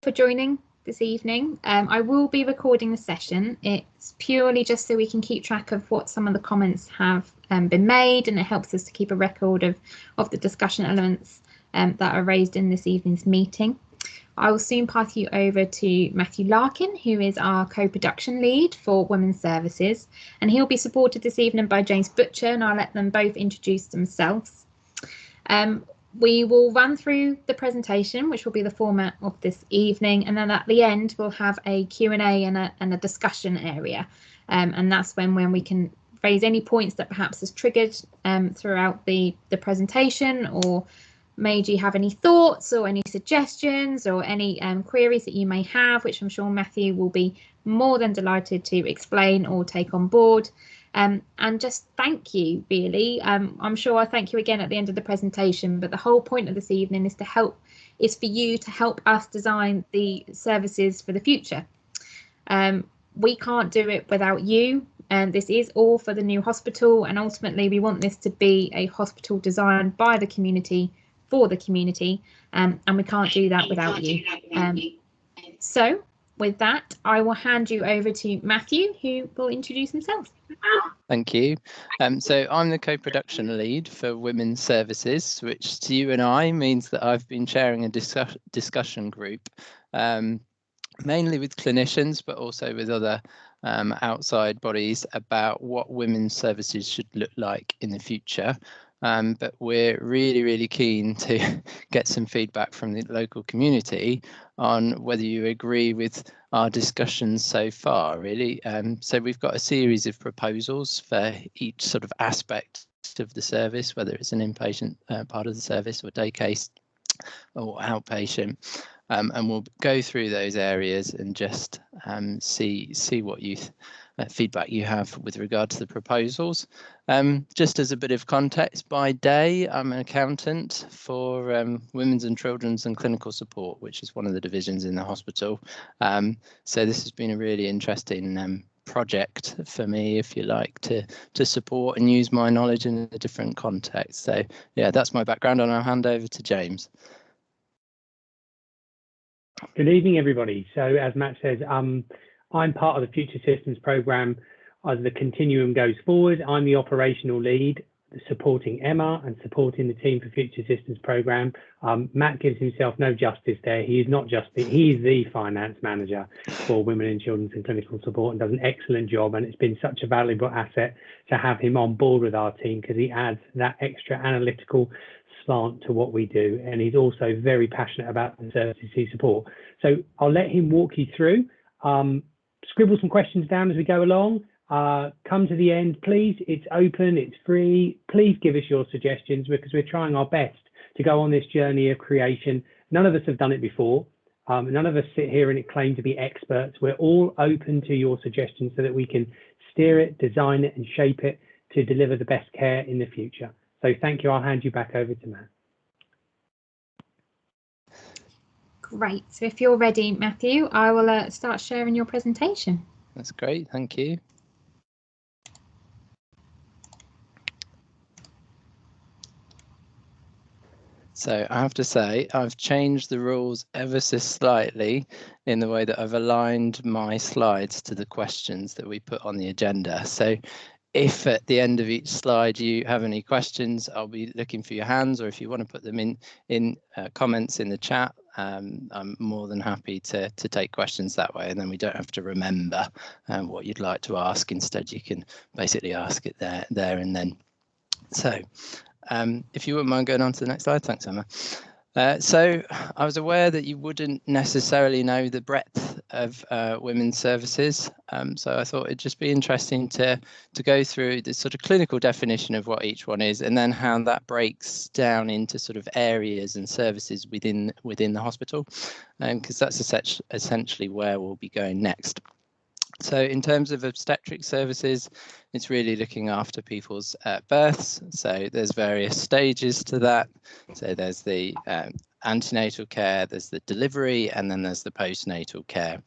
for joining this evening. I will be recording the session. It's purely just so we can keep track of what some of the comments have been made, and it helps us to keep a record of the discussion elements that are raised in this evening's meeting. I will soon pass you over to Matthew Larkin, who is our co-production lead for Women's Services, and he'll be supported this evening by James Butcher, and I'll let them both introduce themselves. We will run through the presentation, which will be the format of this evening, and then at the end we'll have a Q&A and a discussion area, and that's when we can raise any points that perhaps has triggered throughout the presentation, or made you have any thoughts or any suggestions or any queries that you may have, which I'm sure Matthew will be more than delighted to explain or take on board. And just thank you, really. I'm sure I'll thank you again at the end of the presentation, but the whole point of this evening is for you to help us design the services for the future. We can't do it without you, and this is all for the new hospital, and ultimately we want this to be a hospital designed by the community for the community, and we can't do that without you. So with that, I will hand you over to Matthew, who will introduce himself. Thank you. So I'm the co-production lead for Women's Services, which to you and I means that I've been chairing a discussion group, mainly with clinicians, but also with other outside bodies about what women's services should look like in the future. But we're really keen to get some feedback from the local community on whether you agree with our discussions so far, really. So we've got a series of proposals for each sort of aspect of the service, whether it's an inpatient part of the service or day case or outpatient. And we'll go through those areas and just see what feedback you have with regard to the proposals. Just as a bit of context, by day I'm an accountant for Women's and Children's and Clinical Support, which is one of the divisions in the hospital. So this has been a really interesting project for me, if you like, to support and use my knowledge in a different context. So yeah, that's my background, and I'll hand over to James. Good evening, everybody. So as Matt says, I'm part of the Future Systems programme as the continuum goes forward. I'm the operational lead, supporting Emma and supporting the team for Future Systems programme. Matt gives himself no justice there. He is not just he is the finance manager for Women in Children's and Clinical Support, and does an excellent job. And it's been such a valuable asset to have him on board with our team, because he adds that extra analytical slant to what we do, and he's also very passionate about the services he supports. So I'll let him walk you through. Scribble some questions down as we go along. Come to the end, please. It's open, it's free. Please give us your suggestions, because we're trying our best to go on this journey of creation. None of us have done it before. None of us sit here and claim to be experts. We're all open to your suggestions so that we can steer it, design it, and shape it to deliver the best care in the future. So thank you. I'll hand you back over to Matt. Great. So if you're ready, Matthew, I will start sharing your presentation. That's great. Thank you. So I have to say, I've changed the rules ever so slightly in the way that I've aligned my slides to the questions that we put on the agenda. So if at the end of each slide you have any questions, I'll be looking for your hands, or if you want to put them in comments in the chat, I'm more than happy to take questions that way, and then we don't have to remember what you'd like to ask. Instead, you can basically ask it there and then. So if you wouldn't mind going on to the next slide. Thanks, Emma. So I was aware that you wouldn't necessarily know the breadth of women's services, so I thought it'd just be interesting to go through the sort of clinical definition of what each one is, and then how that breaks down into sort of areas and services within the hospital, because that's essentially where we'll be going next. So in terms of obstetric services, it's really looking after people's births. So there's various stages to that. So there's the antenatal care, there's the delivery, and then there's the postnatal care.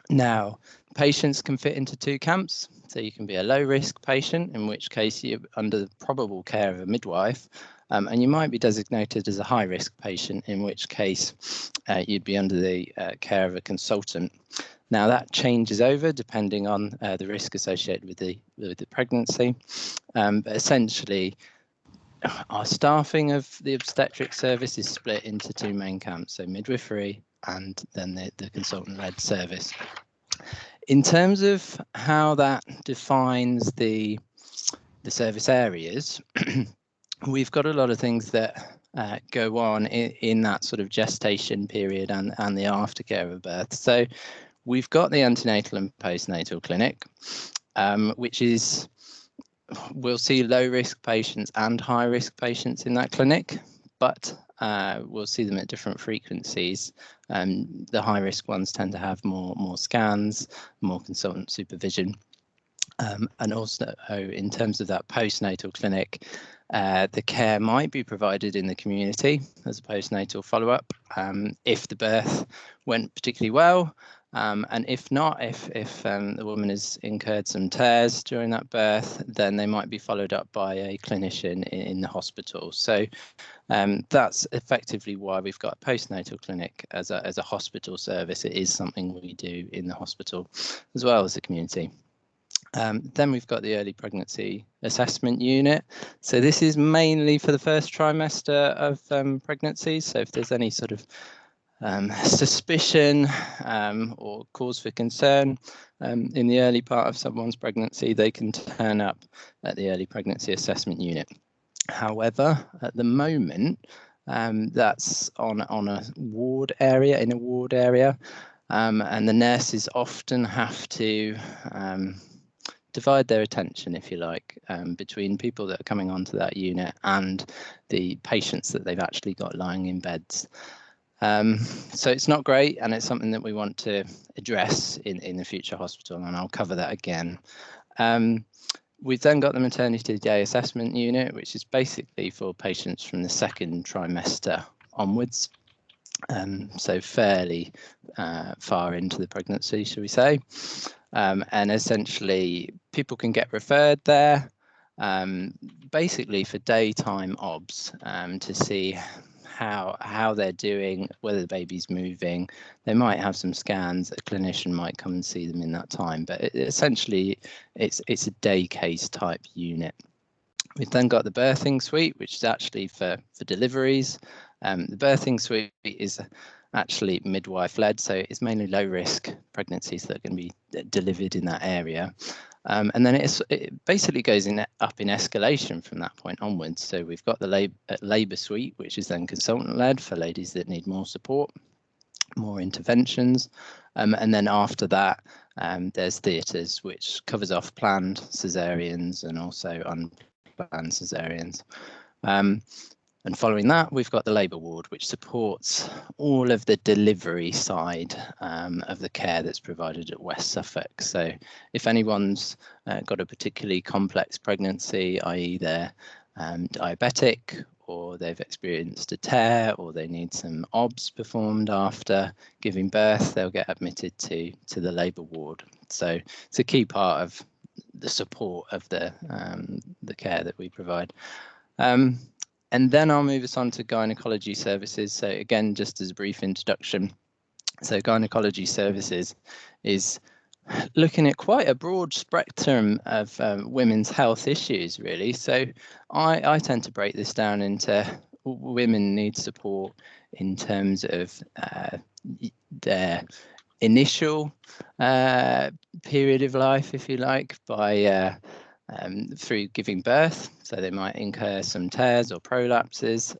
Now, patients can fit into two camps. So you can be a low risk patient, in which case you're under the probable care of a midwife, and you might be designated as a high-risk patient, in which case you'd be under the care of a consultant. Now that changes over depending on the risk associated with the pregnancy, but essentially our staffing of the obstetric service is split into two main camps, so midwifery and then the consultant-led service. In terms of how that defines the service areas, we've got a lot of things that go on in that sort of gestation period and the aftercare of birth. So we've got the antenatal and postnatal clinic, which is, we'll see low risk patients and high risk patients in that clinic, but we'll see them at different frequencies. The high risk ones tend to have more scans, more consultant supervision. And also in terms of that postnatal clinic, the care might be provided in the community as a postnatal follow-up if the birth went particularly well, and if not, if the woman has incurred some tears during that birth, then they might be followed up by a clinician in the hospital. So that's effectively why we've got a postnatal clinic as a hospital service. It is something we do in the hospital as well as the community. Then we've got the early pregnancy assessment unit. So this is mainly for the first trimester of pregnancy. So if there's any sort of suspicion or cause for concern in the early part of someone's pregnancy, they can turn up at the early pregnancy assessment unit. However, at the moment, that's on a ward area, in a ward area, and the nurses often have to divide their attention, if you like, between people that are coming onto that unit and the patients that they've actually got lying in beds. So it's not great, and it's something that we want to address in the future hospital, and I'll cover that again. We've then got the maternity day assessment unit, which is basically for patients from the second trimester onwards. So fairly far into the pregnancy, shall we say. And essentially people can get referred there basically for daytime obs to see how they're doing, whether the baby's moving. They might have some scans, a clinician might come and see them in that time, but essentially it's a day case type unit. We've then got the birthing suite, which is actually for deliveries. The birthing suite is actually midwife led, so it's mainly low risk pregnancies that are going to be delivered in that area. And then it basically goes up in escalation from that point onwards. So we've got the labour suite, which is then consultant led for ladies that need more support, more interventions. And then after that, there's theatres, which covers off planned caesareans and also unplanned caesareans. And following that, we've got the labour ward, which supports all of the delivery side of the care that's provided at West Suffolk. So if anyone's got a particularly complex pregnancy, i.e. they're diabetic, or they've experienced a tear, or they need some obs performed after giving birth, they'll get admitted to the labour ward. So it's a key part of the support of the care that we provide. And then I'll move us on to gynecology services. So again, just as a brief introduction. So gynecology services is looking at quite a broad spectrum of women's health issues, really. So I tend to break this down into women need support in terms of their initial period of life, if you like, by through giving birth. So they might incur some tears or prolapses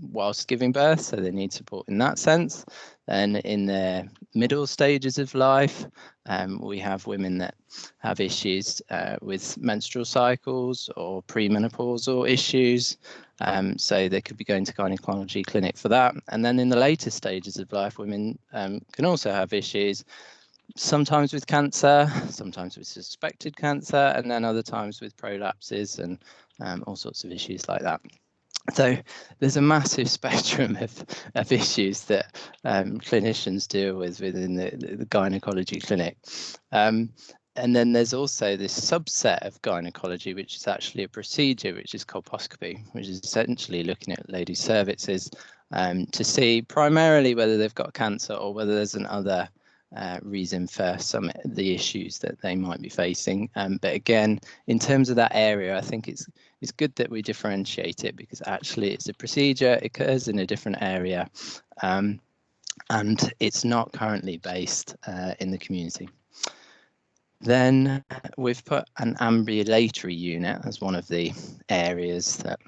whilst giving birth, so they need support in that sense. Then in their middle stages of life, we have women that have issues with menstrual cycles or premenopausal issues, so they could be going to gynecology clinic for that. And then in the later stages of life, women can also have issues, sometimes with cancer, sometimes with suspected cancer, and then other times with prolapses and all sorts of issues like that. So there's a massive spectrum of issues that clinicians deal with within the gynecology clinic. and then there's also this subset of gynecology, which is actually a procedure, which is colposcopy, which is essentially looking at ladies' cervixes to see primarily whether they've got cancer or whether there's another reason for some of the issues that they might be facing. But again, in terms of that area, I think it's good that we differentiate it, because actually it's a procedure, it occurs in a different area, and it's not currently based in the community. Then we've put an ambulatory unit as one of the areas that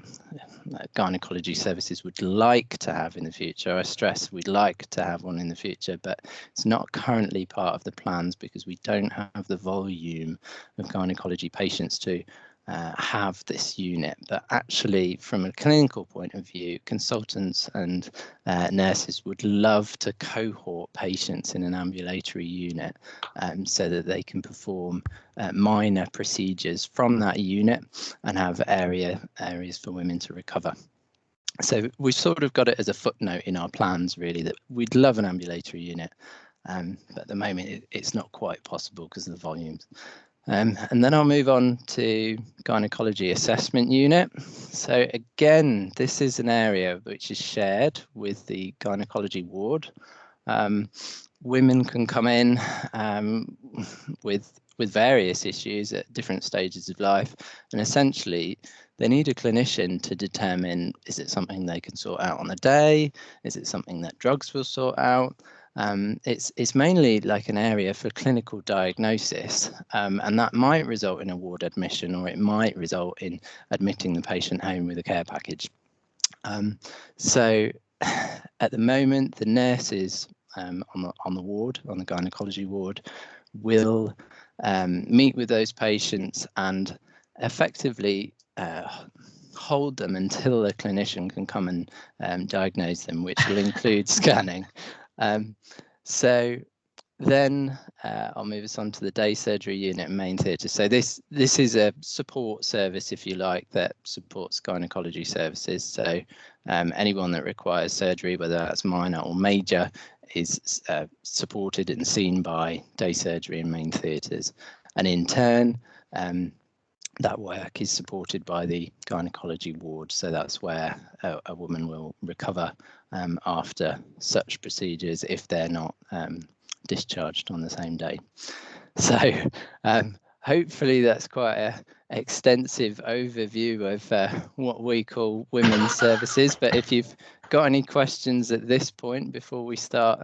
gynecology services would like to have in the future. I stress we'd like to have one in the future, but it's not currently part of the plans because we don't have the volume of gynecology patients to have this unit. But actually, from a clinical point of view, consultants and nurses would love to cohort patients in an ambulatory unit so that they can perform minor procedures from that unit and have areas for women to recover. So we've sort of got it as a footnote in our plans, really, that we'd love an ambulatory unit, but at the moment it's not quite possible because of the volumes. And then I'll move on to gynecology assessment unit. So again, this is an area which is shared with the gynecology ward. Women can come in with various issues at different stages of life, and essentially they need a clinician to determine, is it something they can sort out on the day? Is it something that drugs will sort out? It's mainly like an area for clinical diagnosis, and that might result in a ward admission, or it might result in admitting the patient home with a care package. So at the moment, the nurses on the ward, on the gynecology ward, will meet with those patients and effectively hold them until a clinician can come and diagnose them, which will include scanning. So then I'll move us on to the day surgery unit and main theatre. So this is a support service, if you like, that supports gynecology services. So anyone that requires surgery, whether that's minor or major, is supported and seen by day surgery and main theatres. And in turn, that work is supported by the gynecology ward. So that's where a woman will recover after such procedures if they're not discharged on the same day. So hopefully that's quite an extensive overview of what we call women's services. But if you've got any questions at this point before we start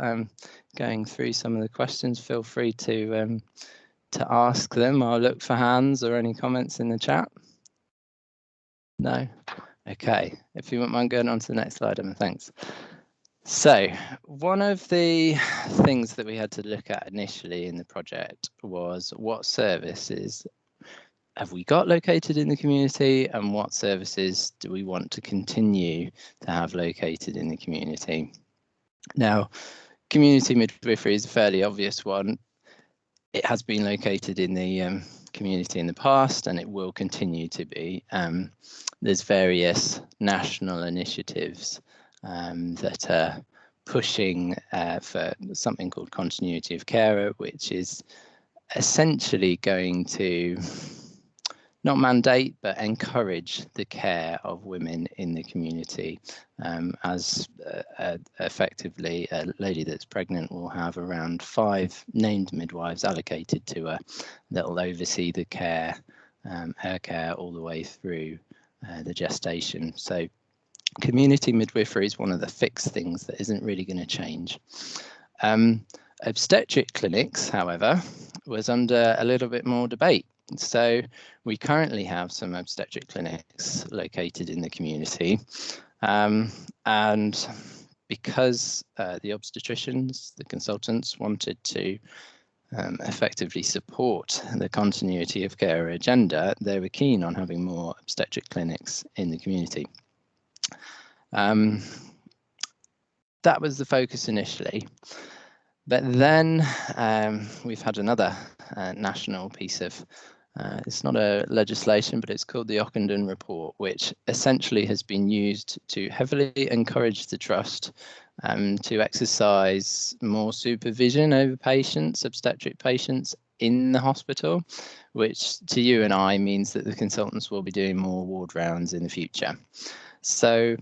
going through some of the questions, feel free to ask them. I'll look for hands or any comments in the chat. No? Okay, if you wouldn't mind going on to the next slide, Emma, thanks. So one of the things that we had to look at initially in the project was what services have we got located in the community and what services do we want to continue to have located in the community. Now, community midwifery is a fairly obvious one. It has been located in the community in the past and it will continue to be. There's various national initiatives that are pushing for something called continuity of care, which is essentially going to not mandate but encourage the care of women in the community, as effectively a lady that's pregnant will have around 5 named midwives allocated to her that will oversee the care, her care all the way through the gestation. So community midwifery is one of the fixed things that isn't really going to change. Obstetric clinics, however, was under a little bit more debate. So we currently have some obstetric clinics located in the community, and because the obstetricians, the consultants, wanted to effectively support the continuity of care agenda, they were keen on having more obstetric clinics in the community. That was the focus initially, but then we've had another national piece of it's not a legislation, but it's called the Ockenden Report, which essentially has been used to heavily encourage the trust to exercise more supervision over patients, obstetric patients, in the hospital, which to you and I means that the consultants will be doing more ward rounds in the future. So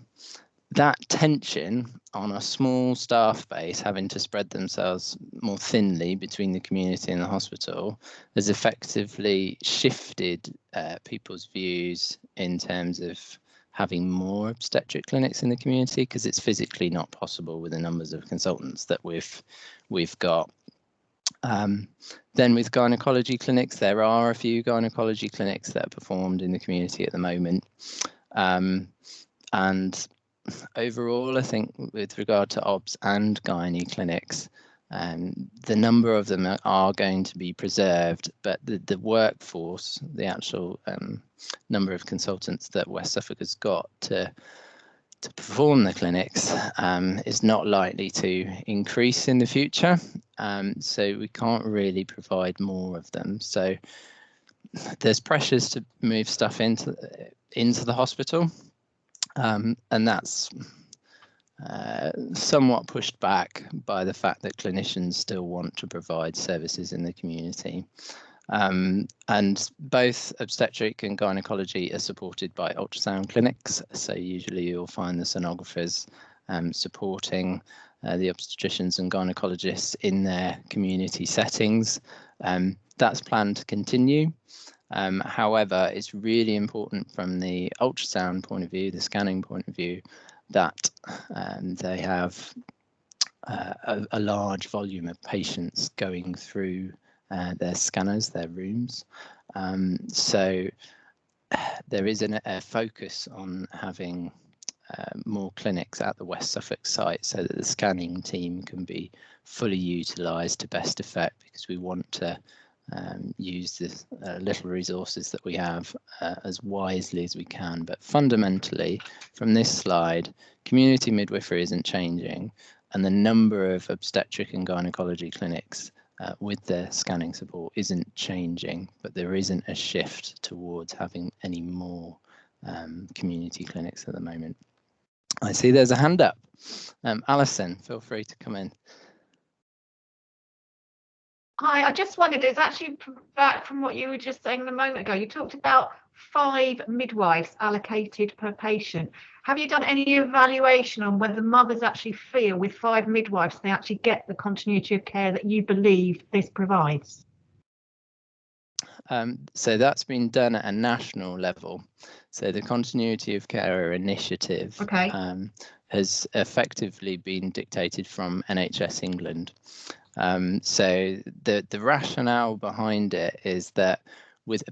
that tension on a small staff base having to spread themselves more thinly between the community and the hospital has effectively shifted people's views in terms of having more obstetric clinics in the community, because it's physically not possible with the numbers of consultants that we've got. Then with gynecology clinics, there are a few gynecology clinics that are performed in the community at the moment. And overall, I think with regard to OBS and gynae clinics, the number of them are going to be preserved, but the workforce, the actual number of consultants that West Suffolk has got to perform the clinics is not likely to increase in the future. So we can't really provide more of them. So there's pressures to move stuff into the hospital, and that's somewhat pushed back by the fact that clinicians still want to provide services in the community. And both obstetric and gynecology are supported by ultrasound clinics. So usually you'll find the sonographers supporting the obstetricians and gynecologists in their community settings. That's planned to continue. However, it's really important from the ultrasound point of view, the scanning point of view, that they have a large volume of patients going through their scanners, their rooms. So there is a focus on having more clinics at the West Suffolk site so that the scanning team can be fully utilised to best effect, because we want to use the little resources that we have as wisely as we can. But fundamentally, from this slide, community midwifery isn't changing, and the number of obstetric and gynecology clinics with their scanning support isn't changing, but there isn't a shift towards having any more community clinics at the moment. I see there's a hand up. Alison, feel free to come in. Hi, I just wondered, it's actually back from what you were just saying a moment ago. You talked about 5 midwives allocated per patient. Have you done any evaluation on whether mothers actually feel with 5 midwives they actually get the continuity of care that you believe this provides? So that's been done at a national level. So the Continuity of Care Initiative has effectively been dictated from NHS England. So the rationale behind it is that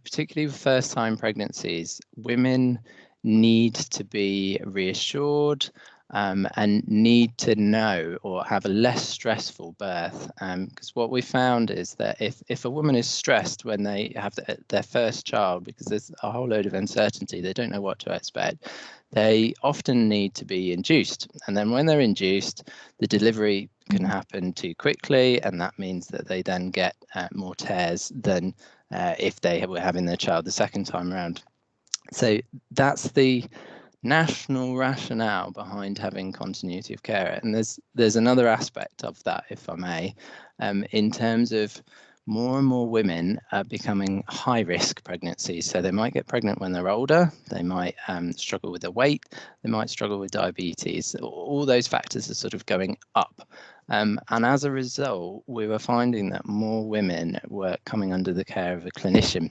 particularly with first-time pregnancies, women need to be reassured and need to know or have a less stressful birth. Because what we found is that if a woman is stressed when they have their first child, because there's a whole load of uncertainty, they don't know what to expect, they often need to be induced. And then when they're induced, the delivery can happen too quickly, and that means that they then get more tears than if they were having their child the second time around. So that's the national rationale behind having continuity of care. And there's another aspect of that, if I may, in terms of more and more women are becoming high-risk pregnancies. So they might get pregnant when they're older, they might struggle with their weight, they might struggle with diabetes. All those factors are sort of going up. And as a result, we were finding that more women were coming under the care of a clinician.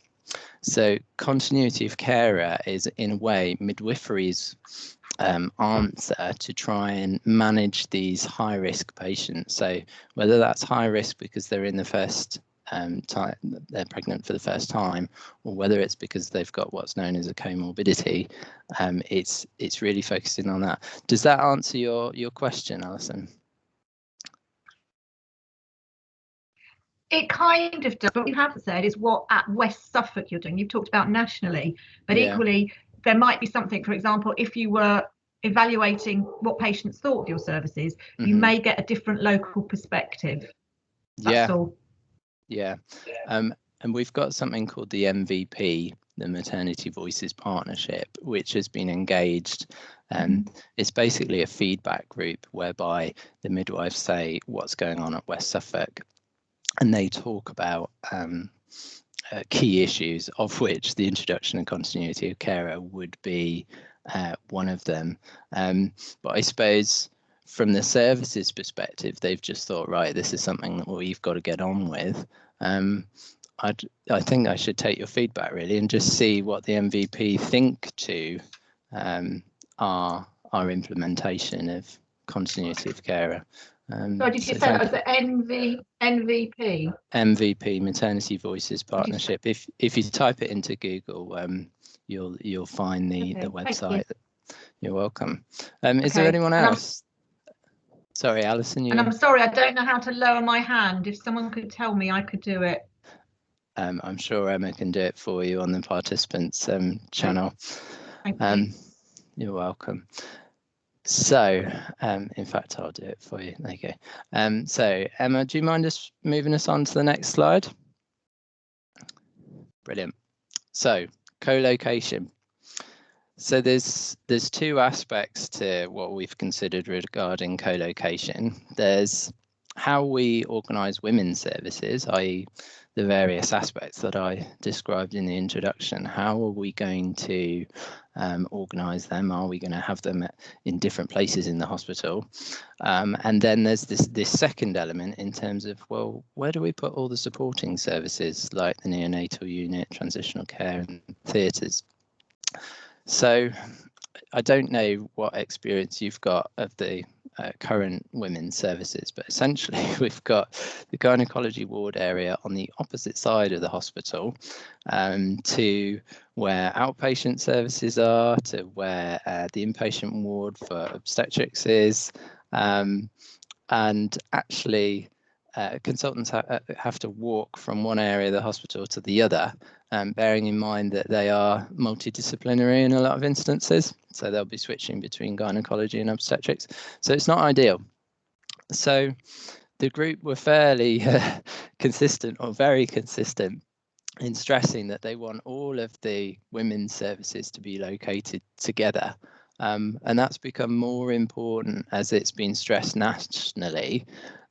So continuity of care is, in a way, midwifery's answer to try and manage these high-risk patients. So whether that's high risk because they're in the first time, they're pregnant for the first time, or whether it's because they've got what's known as a comorbidity, it's really focusing on that. Does that answer your question, Alison? It kind of does, but what you haven't said is what at West Suffolk you're doing. You've talked about nationally, but equally there might be something, for example, if you were evaluating what patients thought of your services, you may get a different local perspective. That's all. Yeah. And we've got something called the MVP, the Maternity Voices Partnership, which has been engaged. It's basically a feedback group whereby the midwives say what's going on at West Suffolk. and they talk about key issues, of which the introduction and continuity of care would be one of them. But I suppose from the services perspective, they've just thought, right, this is something that we've got to get on with. I think I should take your feedback really and just see what the MVP think to our implementation of continuity of care. So did you say that was the MVP? MVP, Maternity Voices Partnership. If you type it into Google, you'll find the website. You're welcome. Is there anyone else? Sorry, Alison. And I'm sorry, I don't know how to lower my hand. If someone could tell me, I could do it. I'm sure Emma can do it for you on the participants channel. Thank you. You're welcome. So, in fact, I'll do it for you. There you go. So, Emma, do you mind just moving us on to the next slide? Brilliant. So, co-location. So there's two aspects to what we've considered regarding co-location. There's how we organise women's services, i.e. the various aspects that I described in the introduction. How are we going to organise them? Are we going to have them in different places in the hospital? And then there's this second element in terms of, well, where do we put all the supporting services like the neonatal unit, transitional care and theatres? So I don't know what experience you've got of the current women's services, but essentially we've got the gynecology ward area on the opposite side of the hospital to where outpatient services are, to where the inpatient ward for obstetrics is, and actually consultants have to walk from one area of the hospital to the other, bearing in mind that they are multidisciplinary in a lot of instances. So they'll be switching between gynecology and obstetrics. So it's not ideal. So the group were fairly consistent, or very consistent, in stressing that they want all of the women's services to be located together. And that's become more important as it's been stressed nationally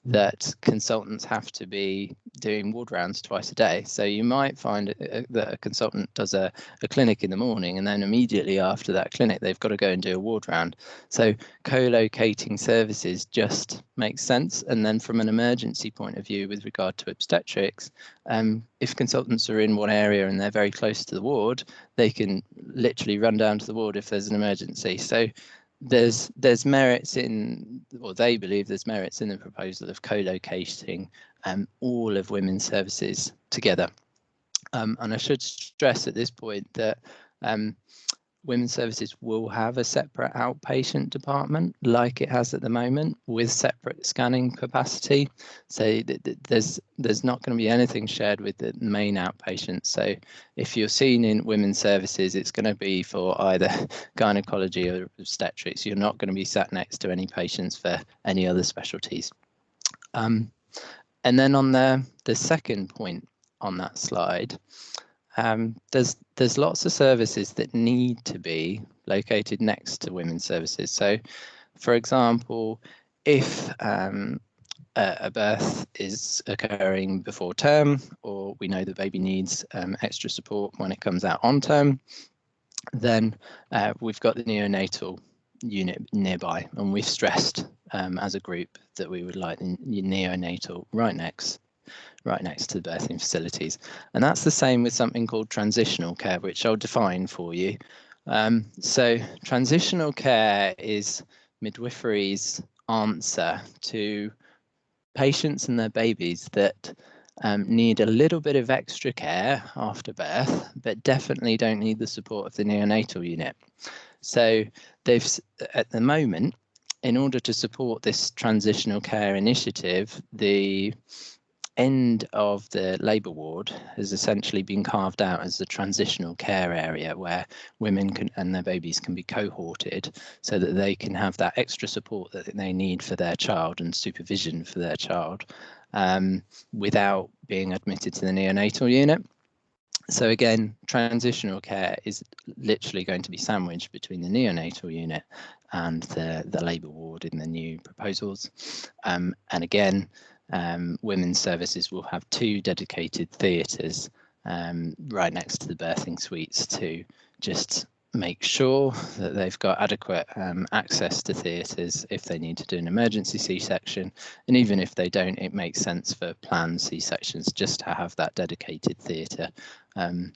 that consultants have to be doing ward rounds twice a day. So you might find that a consultant does a clinic in the morning, and then immediately after that clinic, they've got to go and do a ward round. So co-locating services just makes sense. And then from an emergency point of view with regard to obstetrics, if consultants are in one area and they're very close to the ward, they can literally run down to the ward if there's an emergency. So there's merits in, or they believe there's merits in the proposal of co-locating all of women's services together. And I should stress at this point that women's services will have a separate outpatient department like it has at the moment with separate scanning capacity. So there's not going to be anything shared with the main outpatient. So if you're seen in women's services, it's going to be for either gynecology or obstetrics. You're not going to be sat next to any patients for any other specialties. And then on the second point on that slide, there's lots of services that need to be located next to women's services. So, for example, if a birth is occurring before term, or we know the baby needs extra support when it comes out on term, then we've got the neonatal unit nearby, and we've stressed as a group that we would like the neonatal right next to the birthing facilities. And that's the same with something called transitional care, which I'll define for you. So transitional care is midwifery's answer to patients and their babies that need a little bit of extra care after birth, but definitely don't need the support of the neonatal unit. So they've, at the moment, in order to support this transitional care initiative, the end of the labour ward has essentially been carved out as the transitional care area where women and their babies can be cohorted so that they can have that extra support that they need for their child and supervision for their child without being admitted to the neonatal unit. So again, transitional care is literally going to be sandwiched between the neonatal unit and the labour ward in the new proposals. And again, women's services will have 2 dedicated theatres right next to the birthing suites to just make sure that they've got adequate access to theatres if they need to do an emergency C-section, and even if they don't, it makes sense for planned C-sections just to have that dedicated theatre. And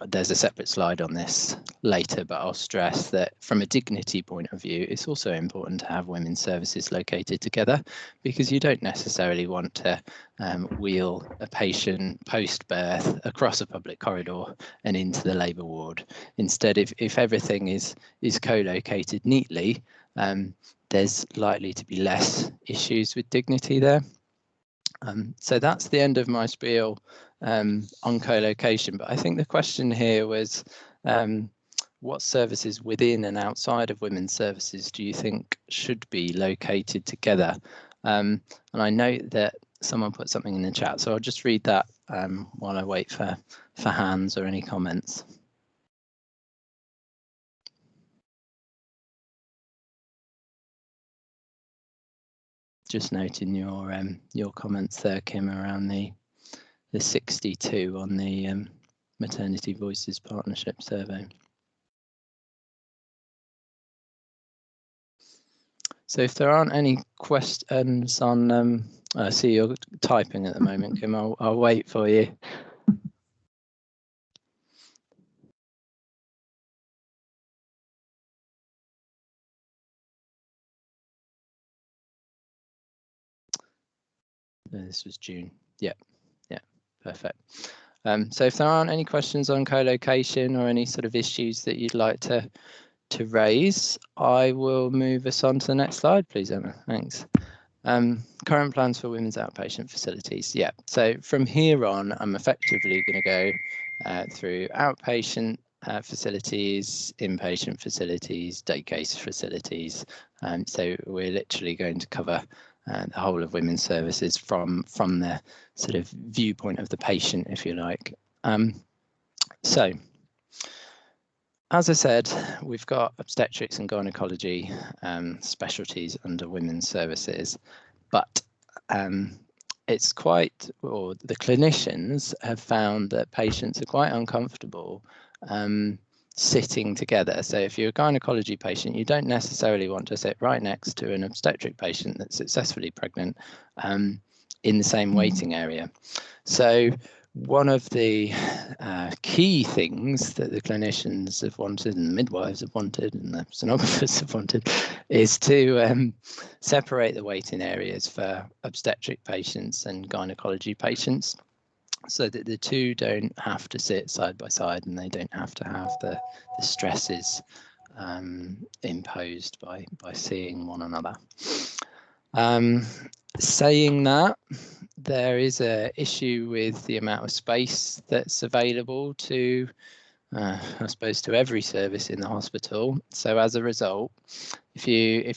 there's a separate slide on this later, but I'll stress that from a dignity point of view, it's also important to have women's services located together, because you don't necessarily want to wheel a patient post-birth across a public corridor and into the labour ward. Instead, if everything is co-located neatly, there's likely to be less issues with dignity there. So that's the end of my spiel on co-location, but I think the question here was what services within and outside of women's services do you think should be located together? And I note that someone put something in the chat, so I'll just read that while I wait for hands or any comments. Just noting your comments there, Kim, around the 62 on the Maternity Voices Partnership Survey. So if there aren't any questions on, I see you're typing at the moment, Kim, I'll wait for you. This was June. Yeah, perfect. So if there aren't any questions on co-location or any sort of issues that you'd like to raise, I will move us on to the next slide, please, Emma. Thanks. Current plans for women's outpatient facilities. Yeah, so from here on, I'm effectively going to go through outpatient facilities, inpatient facilities, day case facilities. So we're literally going to cover the whole of women's services from the sort of viewpoint of the patient, if you like. So, as I said, we've got obstetrics and gynecology specialties under women's services, but it's quite, or the clinicians have found that patients are quite uncomfortable sitting together. So if you're a gynecology patient, you don't necessarily want to sit right next to an obstetric patient that's successfully pregnant in the same waiting area. So one of the key things that the clinicians have wanted, and the midwives have wanted, and the sonographers have wanted, is to separate the waiting areas for obstetric patients and gynecology patients, so that the two don't have to sit side by side and they don't have to have the stresses imposed by seeing one another. Saying that, there is an issue with the amount of space that's available to, I suppose, to every service in the hospital. So as a result, if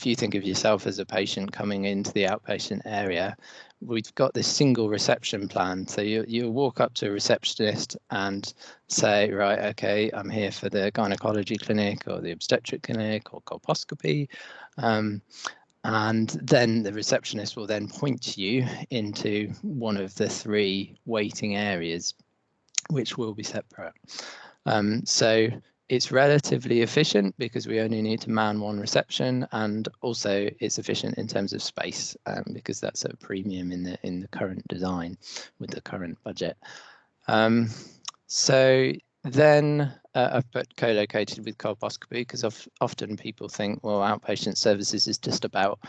you think of yourself as a patient coming into the outpatient area, we've got this single reception plan. So you walk up to a receptionist and say, right, okay, I'm here for the gynecology clinic or the obstetric clinic or colposcopy. And then the receptionist will then point you into one of the 3 waiting areas, which will be separate. So it's relatively efficient because we only need to man one reception, and also it's efficient in terms of space because that's a premium in the current design with the current budget. So then I've put co-located with colposcopy because often people think, well, outpatient services is just about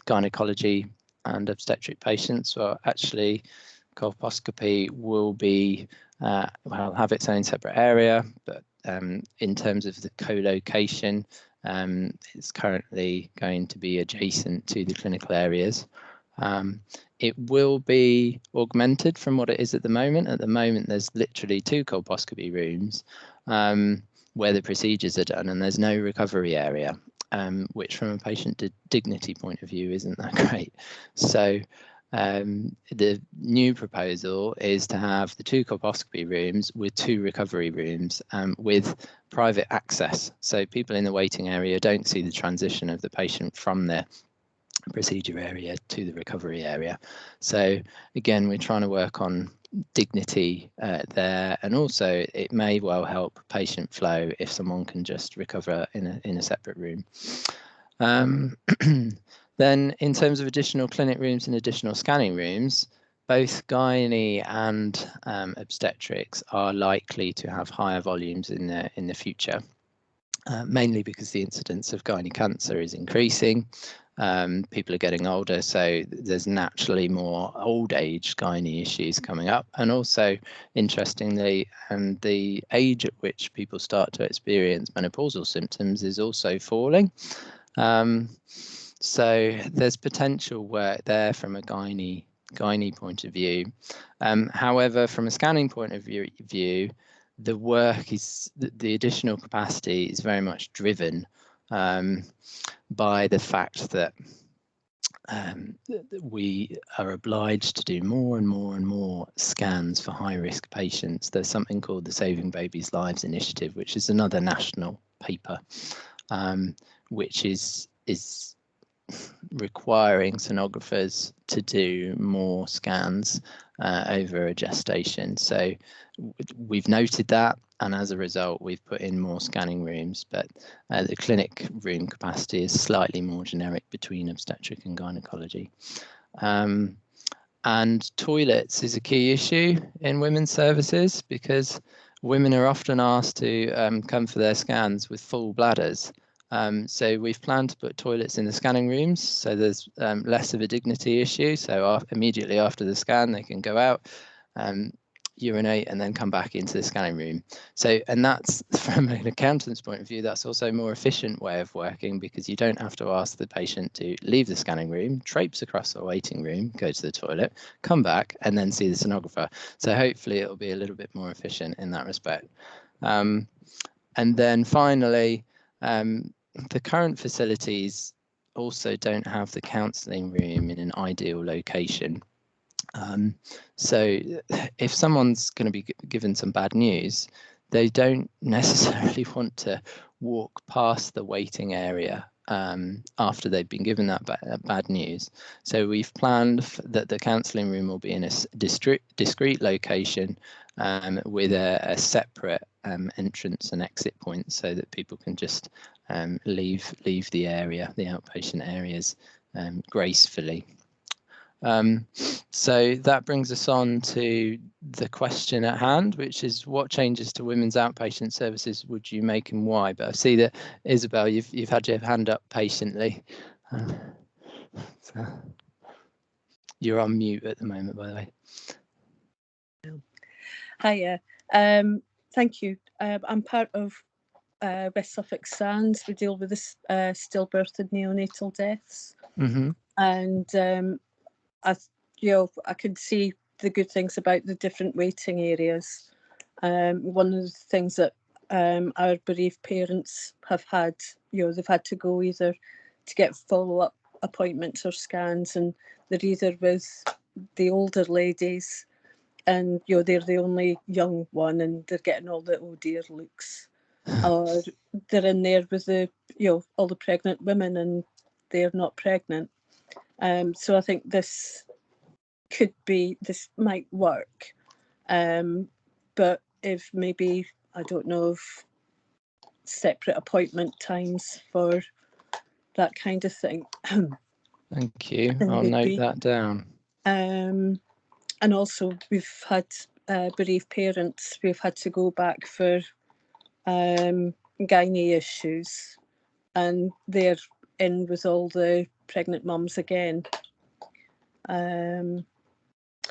gynecology and obstetric patients. Well, actually, colposcopy will be have its own separate area, but in terms of the co-location, it's currently going to be adjacent to the clinical areas. It will be augmented from what it is at the moment. At the moment, there's literally 2 colposcopy rooms where the procedures are done, and there's no recovery area, which from a patient dignity point of view isn't that great. So the new proposal is to have the 2 colposcopy rooms with 2 recovery rooms with private access. So people in the waiting area don't see the transition of the patient from the procedure area to the recovery area. So again, we're trying to work on dignity there, and also it may well help patient flow if someone can just recover in a separate room. Then in terms of additional clinic rooms and additional scanning rooms, both gynae and obstetrics are likely to have higher volumes in the future, mainly because the incidence of gynae cancer is increasing. People are getting older, so there's naturally more old age gynae issues coming up, and also interestingly, the age at which people start to experience menopausal symptoms is also falling. So there's potential work there from a gynae point of view. However, from a scanning point of view, the work is the additional capacity is very much driven by the fact that we are obliged to do more and more scans for high-risk patients. There's something called the Saving Babies' Lives Initiative, which is another national paper, which is requiring sonographers to do more scans over a gestation. So we've noted that, and as a result we've put in more scanning rooms, but the clinic room capacity is slightly more generic between obstetric and gynecology. And toilets is a key issue in women's services, because women are often asked to come for their scans with full bladders. So we've planned to put toilets in the scanning rooms, so there's less of a dignity issue. So immediately after the scan, they can go out, urinate, and then come back into the scanning room. So, and that's, from an accountant's point of view, that's also a more efficient way of working, because you don't have to ask the patient to leave the scanning room, traipse across the waiting room, go to the toilet, come back, and then see the sonographer. So hopefully it'll be a little bit more efficient in that respect. And then finally, the current facilities also don't have the counselling room in an ideal location. So if someone's going to be given some bad news, they don't necessarily want to walk past the waiting area after they've been given that bad news. So we've planned that the counselling room will be in a discrete location with a separate entrance and exit point, so that people can just leave the area, the outpatient areas, gracefully. So that brings us on to the question at hand, which is, what changes to women's outpatient services would you make and why? But I see that, Isabel, you've had your hand up patiently. So you're on mute at the moment, by the way. Hiya. Thank you. I'm part of West Suffolk SANS. We deal with this stillbirth and neonatal deaths. Mm-hmm. And I could see the good things about the different waiting areas. One of the things that our bereaved parents have had, they've had to go either to get follow-up appointments or scans, and they're either with the older ladies, and they're the only young one, and they're getting all the oh dear looks, or they're in there with the all the pregnant women, and they're not pregnant. So I think this might work, but if maybe, I don't know, if separate appointment times for that kind of thing. Thank you. I'll note that down. And also we've had bereaved parents, we've had to go back for gynae issues, and they're in with all the pregnant mums again. I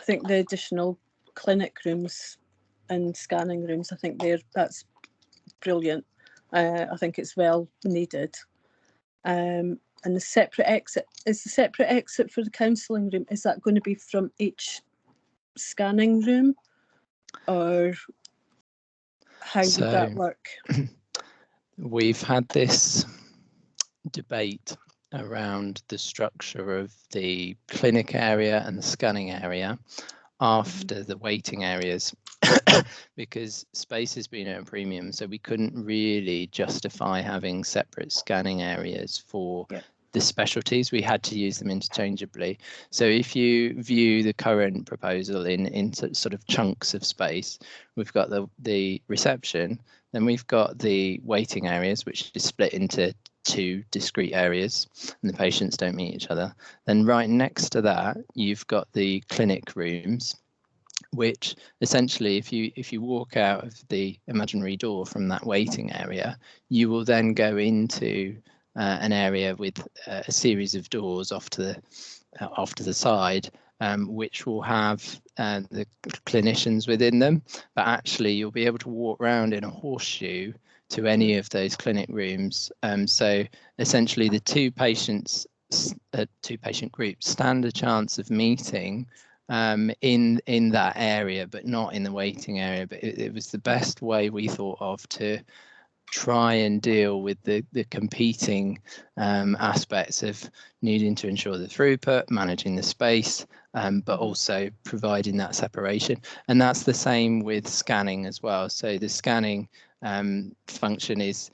think the additional clinic rooms and scanning rooms, I think that's brilliant. I think it's well needed. And the separate exit, for the counselling room, is that going to be from each scanning room, or how would that work? We've had this debate around the structure of the clinic area and the scanning area after the waiting areas, because space has been at a premium, so we couldn't really justify having separate scanning areas for the specialties, we had to use them interchangeably. So if you view the current proposal in sort of chunks of space, we've got the reception, then we've got the waiting areas, which is split into 2 discrete areas, and the patients don't meet each other. Then right next to that, you've got the clinic rooms, which essentially, if you walk out of the imaginary door from that waiting area, you will then go into an area with a series of doors off to the side, which will have the clinicians within them, but actually you'll be able to walk around in a horseshoe to any of those clinic rooms. So essentially the two patient groups stand a chance of meeting in that area, but not in the waiting area. But it was the best way we thought of to try and deal with the competing aspects of needing to ensure the throughput, managing the space, but also providing that separation. And that's the same with scanning as well. So the scanning function is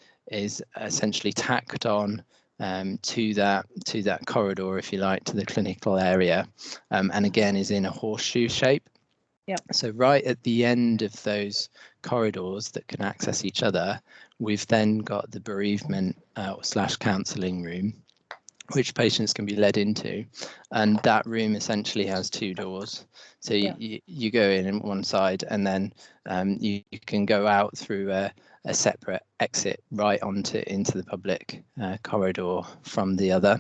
essentially tacked on to that corridor, if you like, to the clinical area, and again is in a horseshoe shape. Yep. So right at the end of those corridors that can access each other, we've then got the bereavement / counselling room, which patients can be led into, and that room essentially has 2 doors. So you go in one side, and then you can go out through a separate exit right into the public corridor from the other.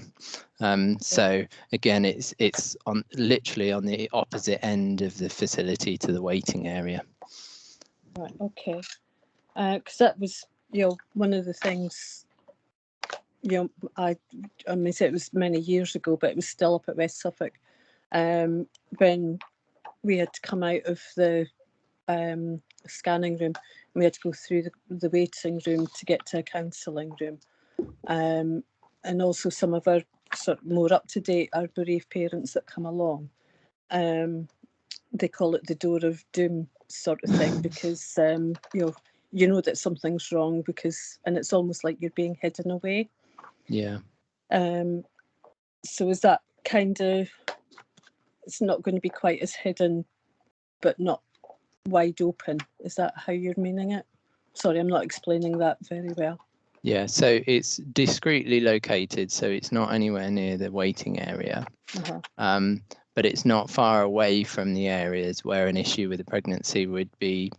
So again, it's literally on the opposite end of the facility to the waiting area. Right. Okay. Because that was, one of the things. I mean, it was many years ago, but it was still up at West Suffolk when we had to come out of the scanning room. We had to go through the waiting room to get to a counselling room, and also some of our sort of more up to date, our bereaved parents that come along. They call it the door of doom sort of thing, because you know that something's wrong, and it's almost like you're being hidden away. Yeah. So is that kind of, it's not going to be quite as hidden, but not wide open? Is that how you're meaning it? Sorry, I'm not explaining that very well. Yeah, so it's discreetly located, so it's not anywhere near the waiting area. But it's not far away from the areas where an issue with a pregnancy would be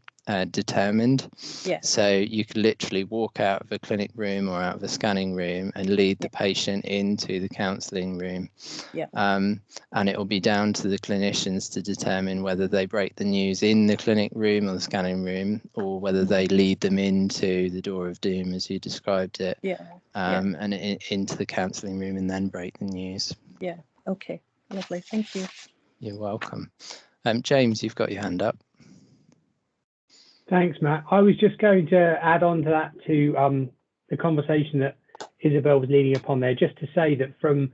determined. Yeah. So you could literally walk out of a clinic room or out of a scanning room and lead the patient into the counselling room. Yeah. And it will be down to the clinicians to determine whether they break the news in the clinic room or the scanning room, or whether they lead them into the door of doom, as you described it. Yeah. And into the counselling room and then break the news. Yeah. Okay. Lovely. Thank you. You're welcome. James, you've got your hand up. Thanks, Matt. I was just going to add on to that, to the conversation that Isabel was leading upon there, just to say that from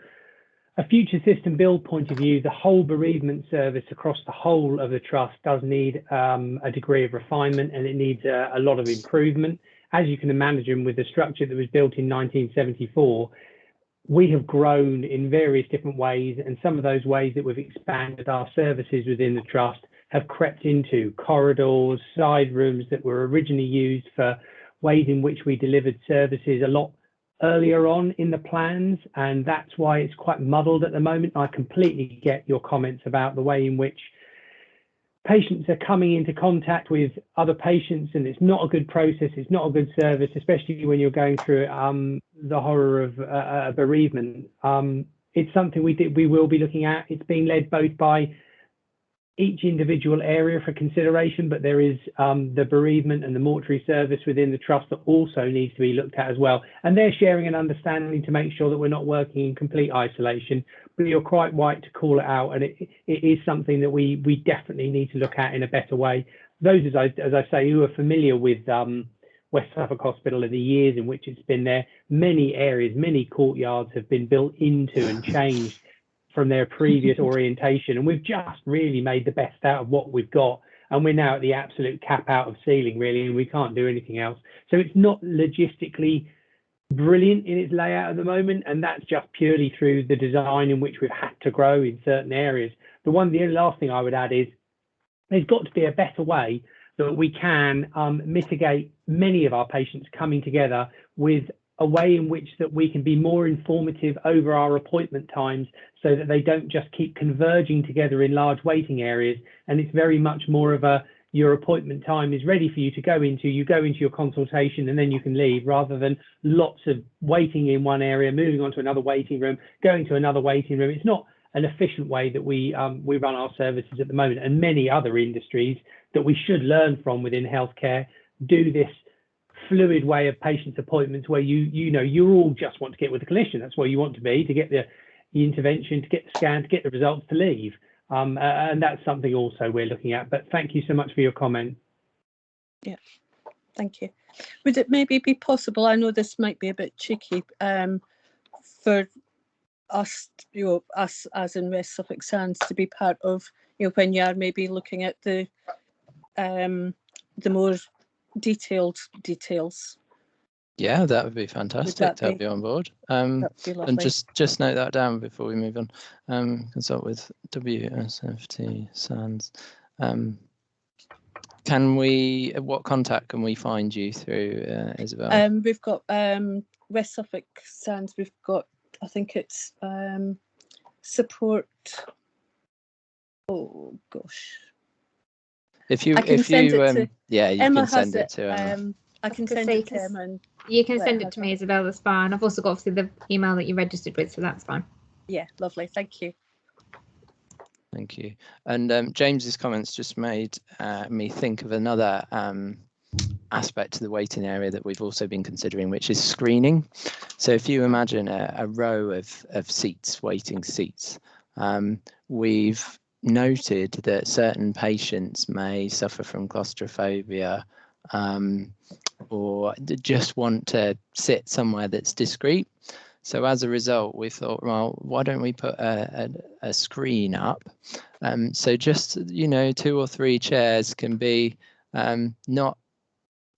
a future system build point of view, the whole bereavement service across the whole of the trust does need a degree of refinement, and it needs a lot of improvement. As you can imagine, with the structure that was built in 1974, we have grown in various different ways, and some of those ways that we've expanded our services within the trust have crept into corridors, side rooms that were originally used for ways in which we delivered services a lot earlier on in the plans, and that's why it's quite muddled at the moment. I completely get your comments about the way in which patients are coming into contact with other patients, and it's not a good process, it's not a good service, especially when you're going through the horror of bereavement. It's something we will be looking at. It's being led both by each individual area for consideration, but there is the bereavement and the mortuary service within the trust that also needs to be looked at as well. And they're sharing an understanding to make sure that we're not working in complete isolation. But you're quite right to call it out, and it is something that we definitely need to look at in a better way. Those, as I say, who are familiar with West Suffolk Hospital in the years in which it's been there, many areas, many courtyards have been built into and changed from their previous orientation, and we've just really made the best out of what we've got, and we're now at the absolute cap out of ceiling really, and we can't do anything else. So it's not logistically brilliant in its layout at the moment, and that's just purely through the design in which we've had to grow in certain areas. The only last thing I would add is there's got to be a better way that we can mitigate many of our patients coming together with a way in which that we can be more informative over our appointment times, so that they don't just keep converging together in large waiting areas. And it's very much more of a, your appointment time is ready for you to go into, you go into your consultation and then you can leave, rather than lots of waiting in one area, moving on to another waiting room, going to another waiting room. It's not an efficient way that we run our services at the moment, and many other industries that we should learn from within healthcare do this fluid way of patients' appointments, where you all just want to get with the clinician. That's where you want to be, to get the intervention, to get the scan, to get the results, to leave. And that's something also we're looking at. But thank you so much for your comment. Yeah, thank you. Would it maybe be possible, I know this might be a bit cheeky, for us, us as in West Suffolk SANS, to be part of, when you are maybe looking at the more detailed details? Yeah, that would be fantastic to have you on board. And just note that down before we move on. Consult with WSFT SANS. What contact can we find you through, Isabel? We've got West Suffolk SANS. We've got, I think it's support. Oh gosh. If you can send it to Emma. I can send it to Emma. And you can send it to me, Isabel. That's fine. I've also got obviously the email that you registered with, so that's fine. Yeah, lovely. Thank you. Thank you. And James's comments just made me think of another aspect to the waiting area that we've also been considering, which is screening. So if you imagine a row of seats, waiting seats, we've noted that certain patients may suffer from claustrophobia, or just want to sit somewhere that's discreet. So as a result, we thought, well, why don't we put a screen up? So just, 2 or 3 chairs can be not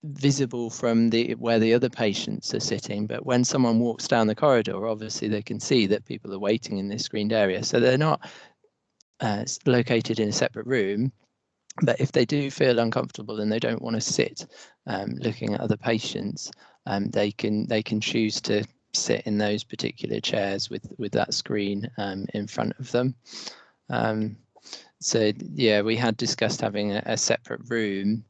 visible from where the other patients are sitting, but when someone walks down the corridor, obviously they can see that people are waiting in this screened area. So they're not located in a separate room, but if they do feel uncomfortable and they don't want to sit looking at other patients, they can choose to sit in those particular chairs with that screen in front of them. So yeah, we had discussed having a separate room,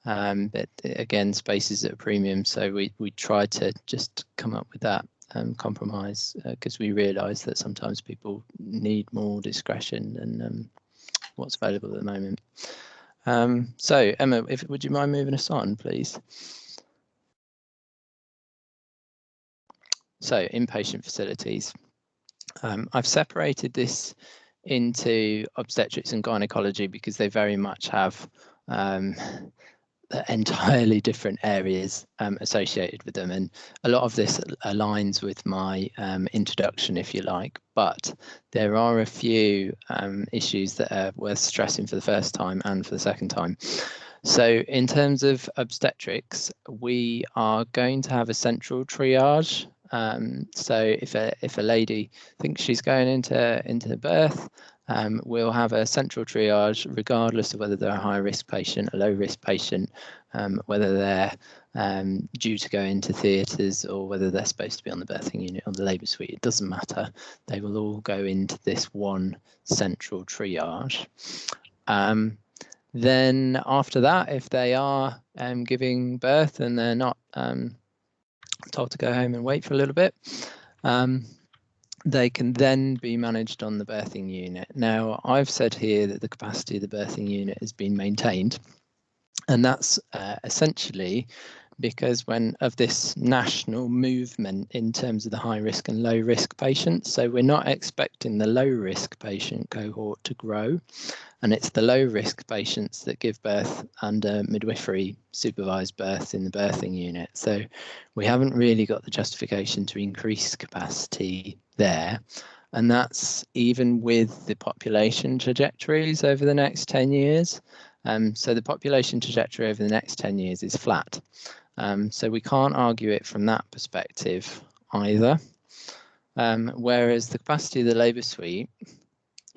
but again, space is at a premium, so we tried to just come up with that compromise, because we realised that sometimes people need more discretion than what's available at the moment. So Emma, would you mind moving us on, please? So inpatient facilities. I've separated this into obstetrics and gynecology because they very much have entirely different areas associated with them, and a lot of this aligns with my introduction, if you like, but there are a few issues that are worth stressing for the first time and for the second time. So in terms of obstetrics, we are going to have a central triage. So if a lady thinks she's going into birth, we'll have a central triage regardless of whether they're a high risk patient, a low risk patient, whether they're due to go into theatres or whether they're supposed to be on the birthing unit or the labour suite. It doesn't matter. They will all go into this one central triage. Then after that, if they are giving birth and they're not told to go home and wait for a little bit, they can then be managed on the birthing unit. Now, I've said here that the capacity of the birthing unit has been maintained, and that's essentially because of this national movement in terms of the high risk and low risk patients. So we're not expecting the low risk patient cohort to grow, and it's the low risk patients that give birth under midwifery supervised birth in the birthing unit. So we haven't really got the justification to increase capacity there. And that's even with the population trajectories over the next 10 years. So the population trajectory over the next 10 years is flat. So we can't argue it from that perspective either. Whereas the capacity of the labour suite,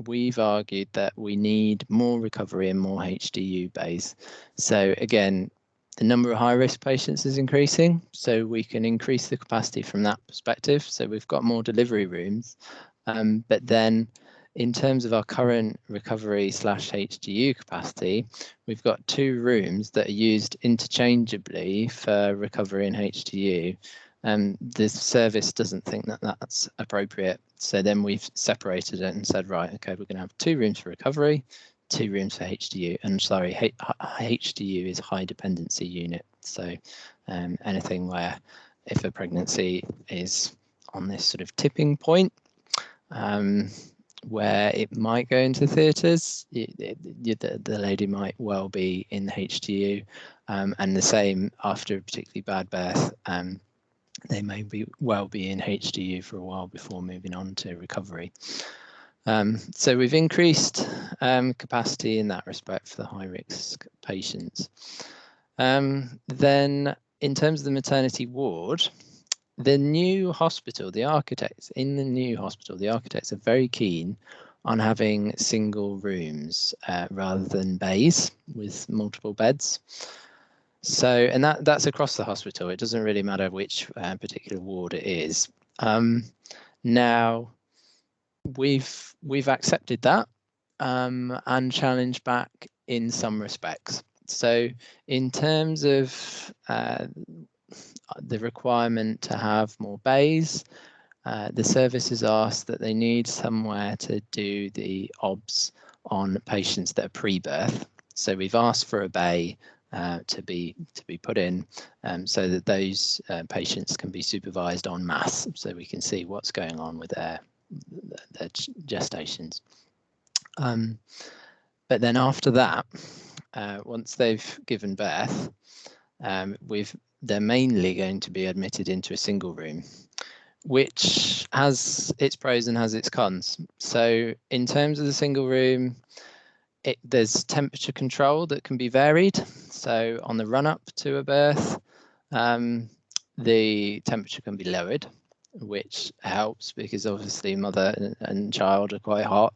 we've argued that we need more recovery and more HDU bays. So again, the number of high-risk patients is increasing, so we can increase the capacity from that perspective. So we've got more delivery rooms, but then in terms of our current recovery / HDU capacity, we've got 2 rooms that are used interchangeably for recovery and HDU. The service doesn't think that that's appropriate. So then we've separated it and said, right, okay, we're going to have 2 rooms for recovery, 2 rooms for HDU. And sorry, HDU is high dependency unit. So anything where if a pregnancy is on this sort of tipping point, where it might go into theatres, the lady might well be in the HDU, and the same after a particularly bad birth. They may well be in HDU for a while before moving on to recovery. So we've increased capacity in that respect for the high-risk patients. Then in terms of the maternity ward, the new hospital, the architects in the new hospital, the architects are very keen on having single rooms rather than bays with multiple beds. So, and that's across the hospital. It doesn't really matter which particular ward it is. Now, we've accepted that and challenged back in some respects. So, in terms of the requirement to have more bays, the service has asked that they need somewhere to do the OBS on patients that are pre-birth. So we've asked for a bay to be put in so that those patients can be supervised en masse, so we can see what's going on with their gestations. But then after that, once they've given birth, they're mainly going to be admitted into a single room, which has its pros and has its cons. So in terms of the single room, there's temperature control that can be varied. So on the run up to a birth, the temperature can be lowered, which helps because obviously mother and child are quite hot.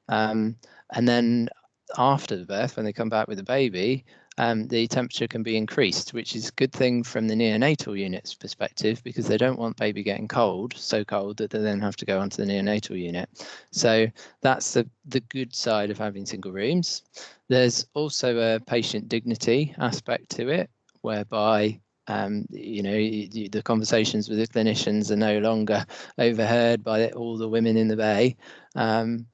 And then after the birth, when they come back with a baby, the temperature can be increased, which is a good thing from the neonatal unit's perspective because they don't want baby getting cold, so cold that they then have to go onto the neonatal unit. So that's the good side of having single rooms. There's also a patient dignity aspect to it, whereby the conversations with the clinicians are no longer overheard by all the women in the bay. And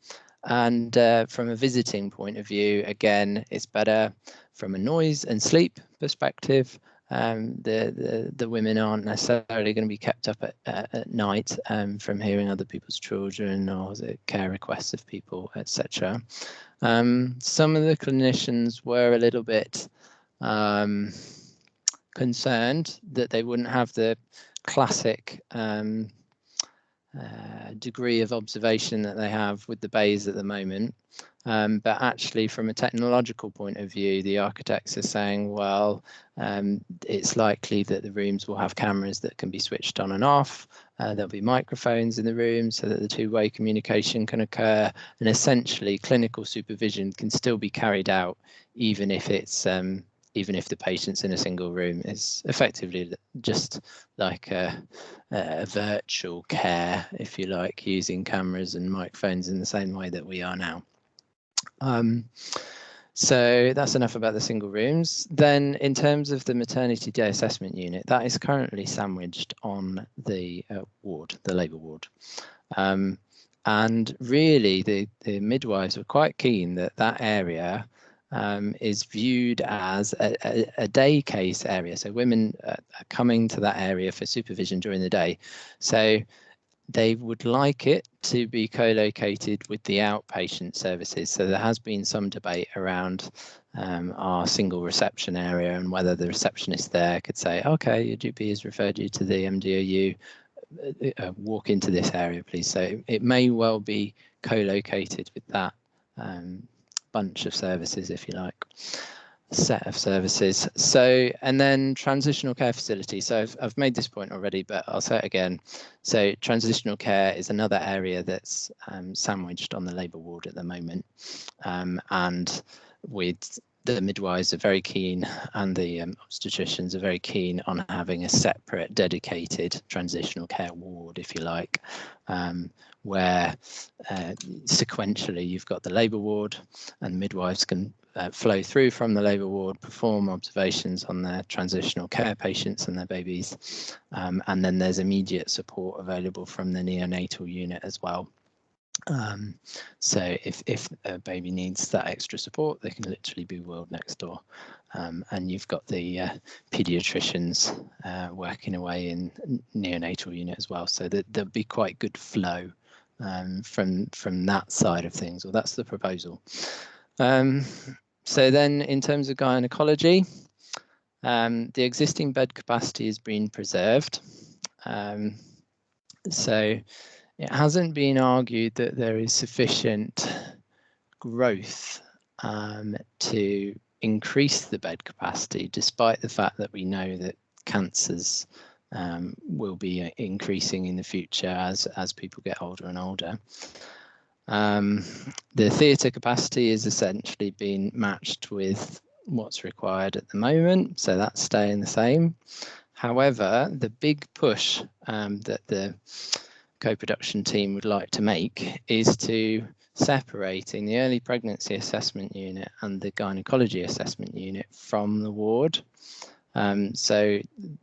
from a visiting point of view, again, it's better from a noise and sleep perspective. The women aren't necessarily going to be kept up at night from hearing other people's children or the care requests of people, etc. Some of the clinicians were a little bit concerned that they wouldn't have the classic degree of observation that they have with the bays at the moment. But actually, from a technological point of view, the architects are saying, well, it's likely that the rooms will have cameras that can be switched on and off. There'll be microphones in the room so that the two-way communication can occur. And essentially, clinical supervision can still be carried out, even if it's even if the patient's in a single room. Is effectively just like a virtual care, if you like, using cameras and microphones in the same way that we are now. So that's enough about the single rooms. Then in terms of the maternity day assessment unit, that is currently sandwiched on the ward, the labour ward. And really the midwives were quite keen that that area is viewed as a day case area. So women are coming to that area for supervision during the day. So they would like it to be co-located with the outpatient services. So there has been some debate around our single reception area and whether the receptionist there could say, okay, your GP has referred you to the MDOU, walk into this area, please. So it may well be co-located with that bunch of services, if you like. set of services. So, and then transitional care facility. So I've made this point already, but I'll say it again. So transitional care is another area that's sandwiched on the labour ward at the moment, and with the midwives are very keen, and the obstetricians are very keen on having a separate, dedicated transitional care ward, if you like, where sequentially you've got the labour ward, and midwives can flow through from the labour ward, perform observations on their transitional care patients and their babies, and then there's immediate support available from the neonatal unit as well. So if a baby needs that extra support, they can literally be wheeled next door, and you've got the paediatricians working away in neonatal unit as well, so that there'll be quite good flow from that side of things. Well, that's the proposal. So then in terms of gynecology, the existing bed capacity has been preserved. So it hasn't been argued that there is sufficient growth to increase the bed capacity, despite the fact that we know that cancers will be increasing in the future as people get older and older. The theatre capacity is essentially being matched with what's required at the moment, so that's staying the same. However, the big push that the co-production team would like to make is to separating the early pregnancy assessment unit and the gynecology assessment unit from the ward. So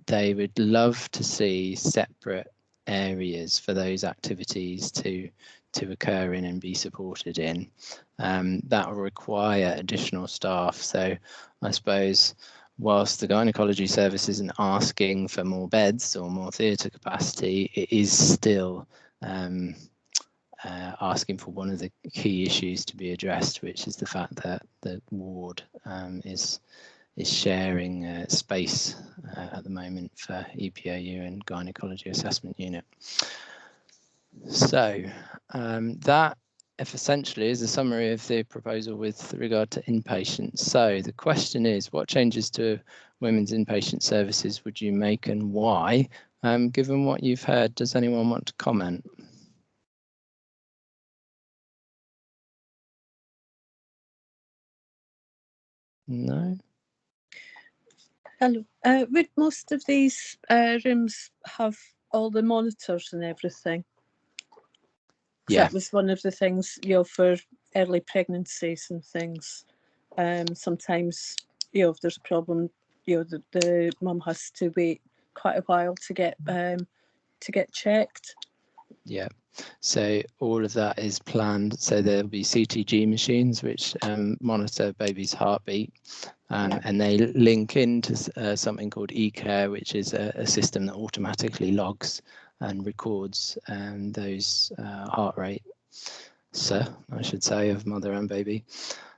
they would love to see separate areas for those activities to occur in and be supported in. That will require additional staff. So I suppose whilst the gynecology service isn't asking for more beds or more theatre capacity, it is still asking for one of the key issues to be addressed, which is the fact that the ward is sharing space at the moment for EPOU and gynecology assessment unit. So that essentially is a summary of the proposal with regard to inpatients. So the question is, what changes to women's inpatient services would you make and why? Given what you've heard, does anyone want to comment? No? Hello. Would most of these rooms have all the monitors and everything? Yeah. That was one of the things, for early pregnancies and things. Sometimes, if there's a problem, the mum has to wait quite a while to get checked. Yeah. So all of that is planned. So there'll be CTG machines which monitor baby's heartbeat, and they link into something called eCare, which is a system that automatically logs and records those heart rate, I should say, of mother and baby.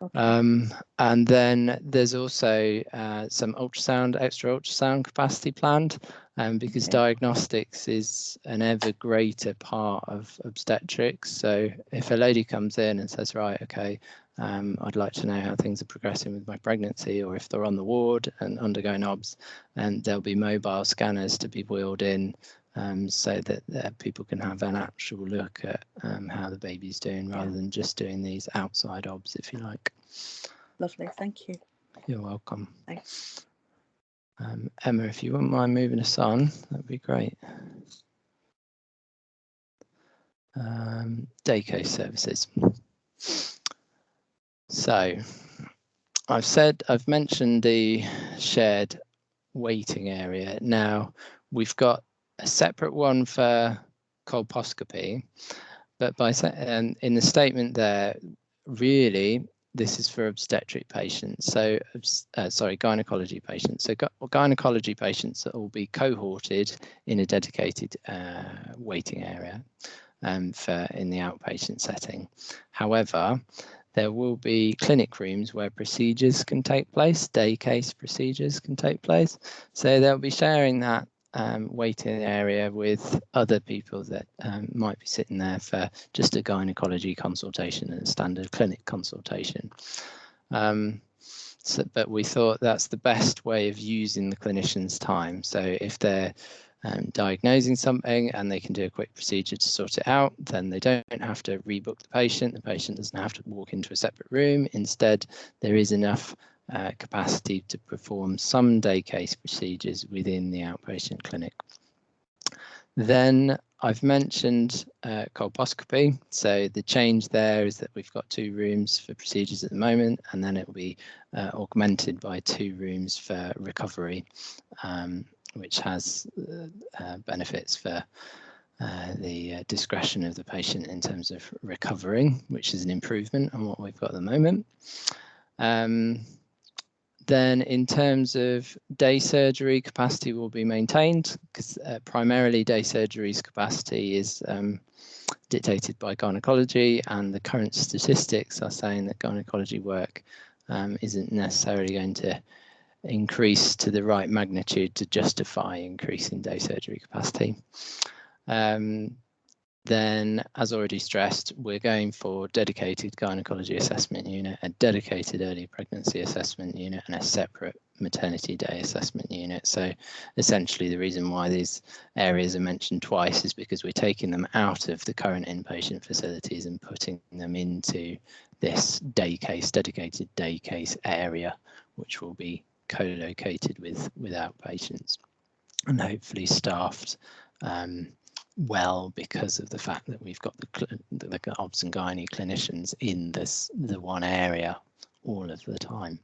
Okay. And then there's also some extra ultrasound capacity planned, because diagnostics is an ever greater part of obstetrics. So if a lady comes in and says, right, okay, I'd like to know how things are progressing with my pregnancy, or if they're on the ward and undergoing OBS, and there'll be mobile scanners to be wheeled in, so that people can have an actual look at how the baby's doing, rather than just doing these outside OBS, if you like. Lovely, thank you. You're welcome. Thanks. Emma, if you wouldn't mind moving us on, that'd be great. Day case services. So I've mentioned the shared waiting area. Now we've got a separate one for colposcopy, but in the statement there, really this is for obstetric patients. So gynecology patients. So gynecology patients that will be cohorted in a dedicated waiting area in the outpatient setting. However, there will be clinic rooms where procedures can take place, day case procedures can take place. So they'll be sharing that waiting area with other people that might be sitting there for just a gynecology consultation and a standard clinic consultation. but we thought that's the best way of using the clinician's time. So if they're diagnosing something and they can do a quick procedure to sort it out, then they don't have to rebook the patient. The patient doesn't have to walk into a separate room. Instead, there is enough capacity to perform some day case procedures within the outpatient clinic. Then I've mentioned colposcopy. So the change there is that we've got 2 rooms for procedures at the moment, and then it will be augmented by 2 rooms for recovery, which has benefits for the discretion of the patient in terms of recovering, which is an improvement on what we've got at the moment. Then in terms of day surgery, capacity will be maintained, because primarily day surgery's capacity is dictated by gynecology, and the current statistics are saying that gynecology work isn't necessarily going to increase to the right magnitude to justify increasing day surgery capacity. Then, as already stressed, we're going for dedicated gynecology assessment unit, a dedicated early pregnancy assessment unit, and a separate maternity day assessment unit. So essentially the reason why these areas are mentioned twice is because we're taking them out of the current inpatient facilities and putting them into this day case, dedicated day case area, which will be co-located with outpatients and hopefully staffed well, because of the fact that we've got the obs and gynae clinicians in the one area all of the time.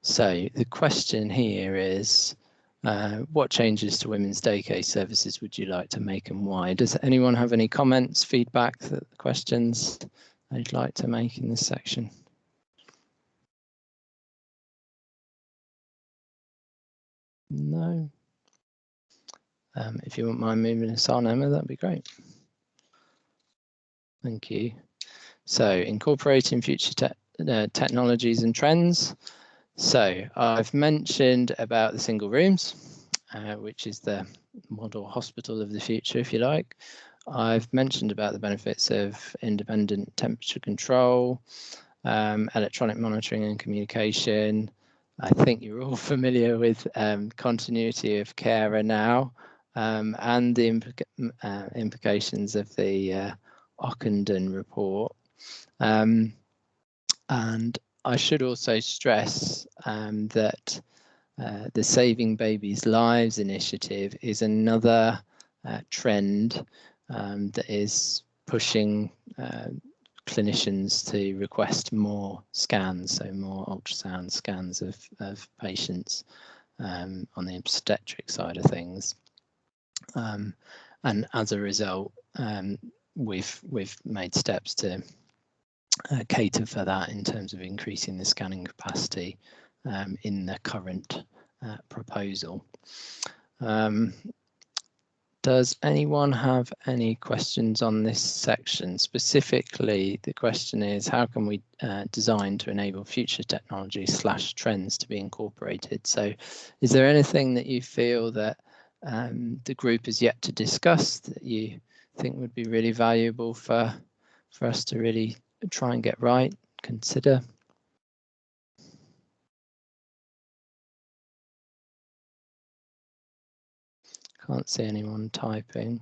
So the question here is, what changes to women's day case services would you like to make, and why? Does anyone have any comments, feedback, questions they'd like to make in this section? No. If you wouldn't mind moving us on, Emma, that'd be great. Thank you. So incorporating future technologies and trends. So I've mentioned about the single rooms, which is the model hospital of the future, if you like. I've mentioned about the benefits of independent temperature control, electronic monitoring and communication. I think you're all familiar with continuity of carer now, and the implications of the Ockenden report. And I should also stress that the Saving Babies' Lives initiative is another trend that is pushing clinicians to request more scans, so more ultrasound scans of patients on the obstetric side of things. And as a result, we've made steps to cater for that in terms of increasing the scanning capacity in the current proposal. Does anyone have any questions on this section? Specifically, the question is, how can we design to enable future technology / trends to be incorporated? So is there anything that you feel that the group has yet to discuss that you think would be really valuable for us to really try and get right, consider? Can't see anyone typing.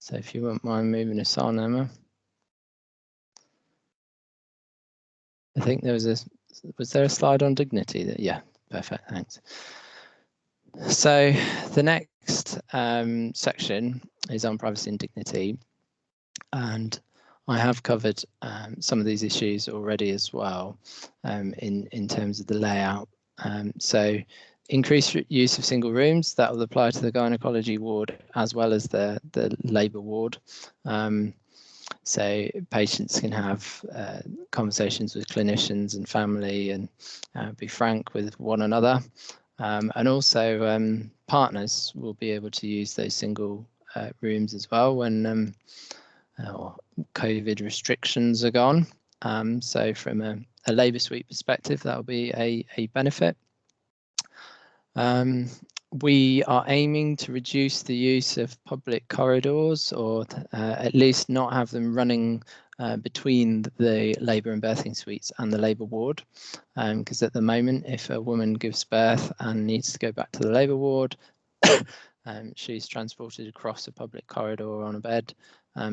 So if you wouldn't mind moving us on, Emma. I think there was there a slide on dignity? Yeah, perfect, thanks. So the next section is on privacy and dignity, and I have covered some of these issues already as well in terms of the layout. So increased use of single rooms, that will apply to the gynecology ward as well as the labour ward. So patients can have conversations with clinicians and family and be frank with one another. And also partners will be able to use those single rooms as well when COVID restrictions are gone. So from a labour suite perspective, that will be a benefit. We are aiming to reduce the use of public corridors, or at least not have them running between the labour and birthing suites and the labour ward, because at the moment, if a woman gives birth and needs to go back to the labour ward, she's transported across a public corridor on a bed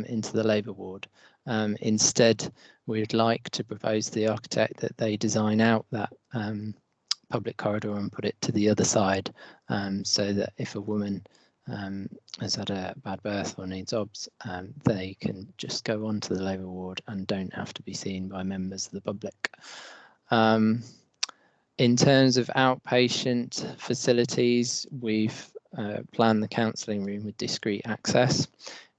into the labour ward. Instead, we'd like to propose to the architect that they design out that public corridor and put it to the other side, so that if a woman has had a bad birth or needs OBS, they can just go on to the labour ward and don't have to be seen by members of the public. In terms of outpatient facilities, we've planned the counselling room with discrete access.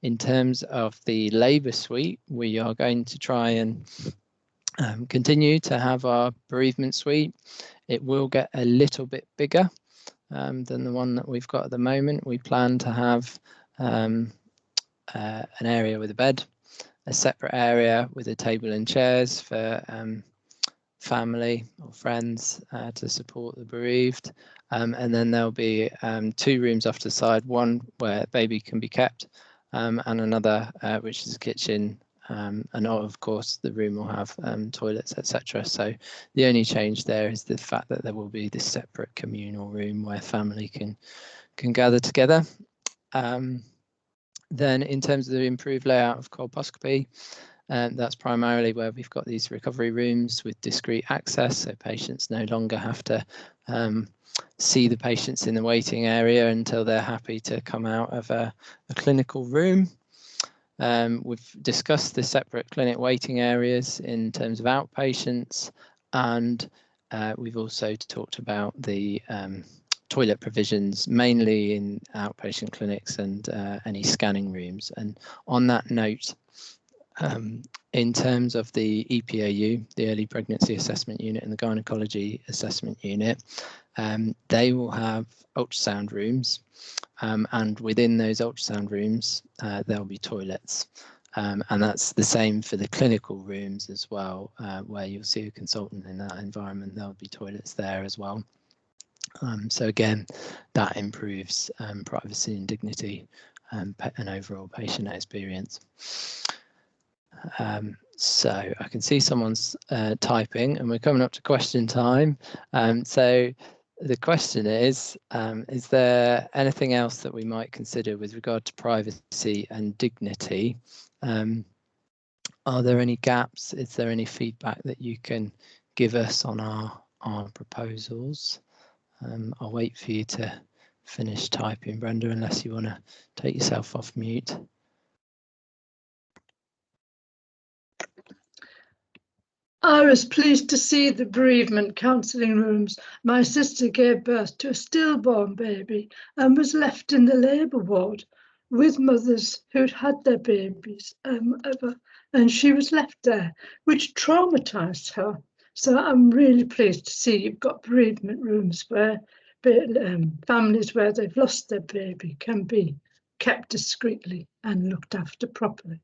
In terms of the labour suite, we are going to try and continue to have our bereavement suite. It will get a little bit bigger than the one that we've got at the moment. We plan to have an area with a bed, a separate area with a table and chairs for family or friends to support the bereaved, and then there'll be 2 rooms off to the side, one where baby can be kept, and another which is a kitchen, and of course the room will have toilets, etc. So the only change there is the fact that there will be this separate communal room where family can gather together. Then in terms of the improved layout of colposcopy, that's primarily where we've got these recovery rooms with discrete access, so patients no longer have to see the patients in the waiting area until they're happy to come out of a clinical room. We've discussed the separate clinic waiting areas in terms of outpatients, and we've also talked about the toilet provisions, mainly in outpatient clinics and any scanning rooms. And on that note, in terms of the EPAU, the Early Pregnancy Assessment Unit and the Gynecology Assessment Unit, they will have ultrasound rooms, and within those ultrasound rooms there'll be toilets, and that's the same for the clinical rooms as well, where you'll see a consultant in that environment. There'll be toilets there as well. So again, that improves privacy and dignity and overall patient experience. So I can see someone's typing, and we're coming up to question time. So the question is there anything else that we might consider with regard to privacy and dignity? Are there any gaps? Is there any feedback that you can give us on our proposals? I'll wait for you to finish typing, Brenda, unless you want to take yourself off mute. I was pleased to see the bereavement counselling rooms. My sister gave birth to a stillborn baby and was left in the labour ward with mothers who'd had their babies and she was left there, which traumatised her. So I'm really pleased to see you've got bereavement rooms where families where they've lost their baby can be kept discreetly and looked after properly.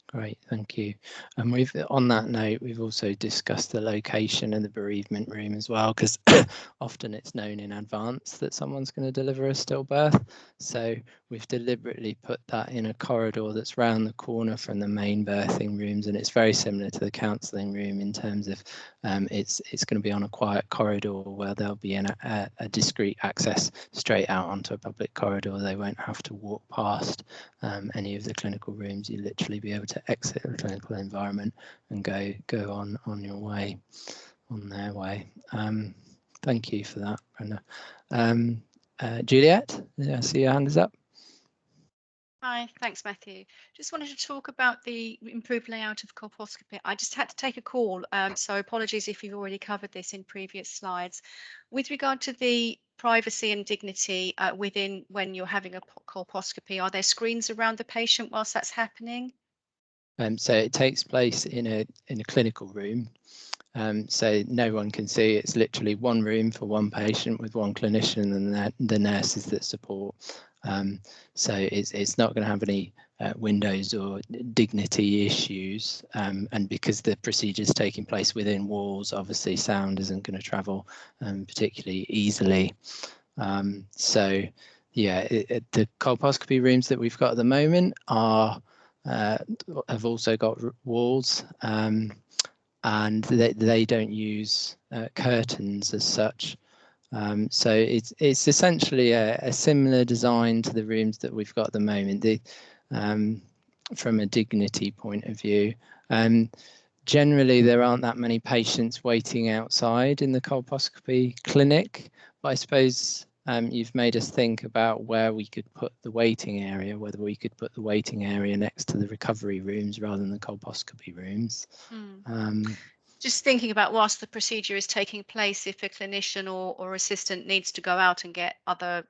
Great, thank you. And we've, on that note, we've also discussed the location of the bereavement room as well, because often it's known in advance that someone's going to deliver a stillbirth. So we've deliberately put that in a corridor that's round the corner from the main birthing rooms, and it's very similar to the counselling room in terms of it's going to be on a quiet corridor where there'll be a discrete access straight out onto a public corridor. They won't have to walk past any of the clinical rooms. You'll literally be able to exit the clinical environment and go on your way, on their way. Thank you for that, Brenda. Juliet, I see your hand is up. Hi, thanks, Matthew. Just wanted to talk about the improved layout of colposcopy. I just had to take a call, so apologies if you've already covered this in previous slides. With regard to the privacy and dignity within when you're having a colposcopy, are there screens around the patient whilst that's happening? So it takes place in a clinical room, so no one can see. It's literally one room for one patient with one clinician and the nurses that support. So it's not going to have any windows or dignity issues, and because the procedure is taking place within walls, obviously sound isn't going to travel particularly easily. So yeah, the colposcopy rooms that we've got at the moment are have also got walls, and they don't use curtains as such. So it's essentially a similar design to the rooms that we've got at the moment. From a dignity point of view, generally there aren't that many patients waiting outside in the colposcopy clinic, but I suppose you've made us think about where we could put the waiting area, whether we could put the waiting area next to the recovery rooms rather than the colposcopy rooms. Just thinking about whilst the procedure is taking place, if a clinician or assistant needs to go out and get other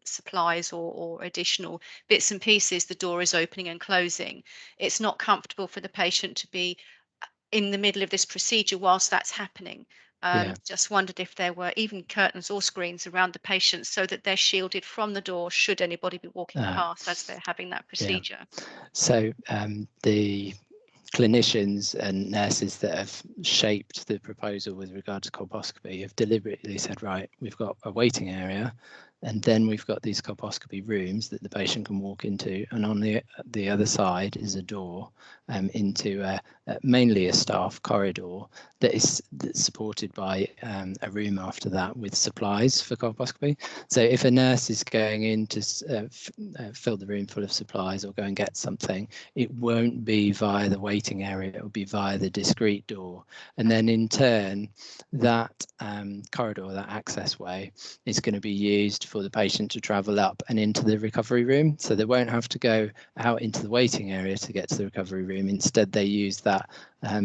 supplies or additional bits and pieces, the door is opening and closing. It's not comfortable for the patient to be in the middle of this procedure whilst that's happening. Just wondered if there were even curtains or screens around the patients so that they're shielded from the door should anybody be walking past as they're having that procedure. So the clinicians and nurses that have shaped the proposal with regard to colposcopy have deliberately said, right, we've got a waiting area, and then we've got these colposcopy rooms that the patient can walk into, and on the other side is a door into mainly a staff corridor that's supported by a room after that with supplies for colposcopy. So if a nurse is going in to fill the room full of supplies or go and get something, it won't be via the waiting area, it will be via the discrete door. And then in turn, that corridor, that access way, is going to be used for the patient to travel up and into the recovery room. So they won't have to go out into the waiting area to get to the recovery room. Instead, they use that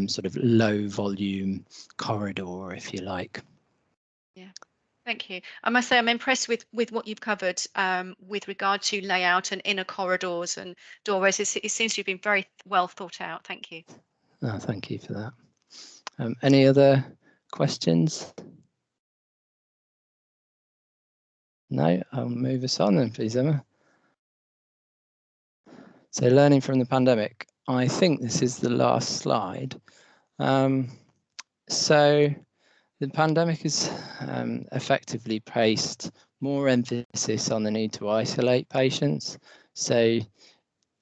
sort of low volume corridor, if you like. Yeah, thank you. I must say I'm impressed with what you've covered with regard to layout and inner corridors and doorways. It seems to have been very well thought out. Thank you. Oh, thank you for that. Any other questions? No, I'll move us on then, please, Emma. So learning from the pandemic. I think this is the last slide. So the pandemic has effectively placed more emphasis on the need to isolate patients. So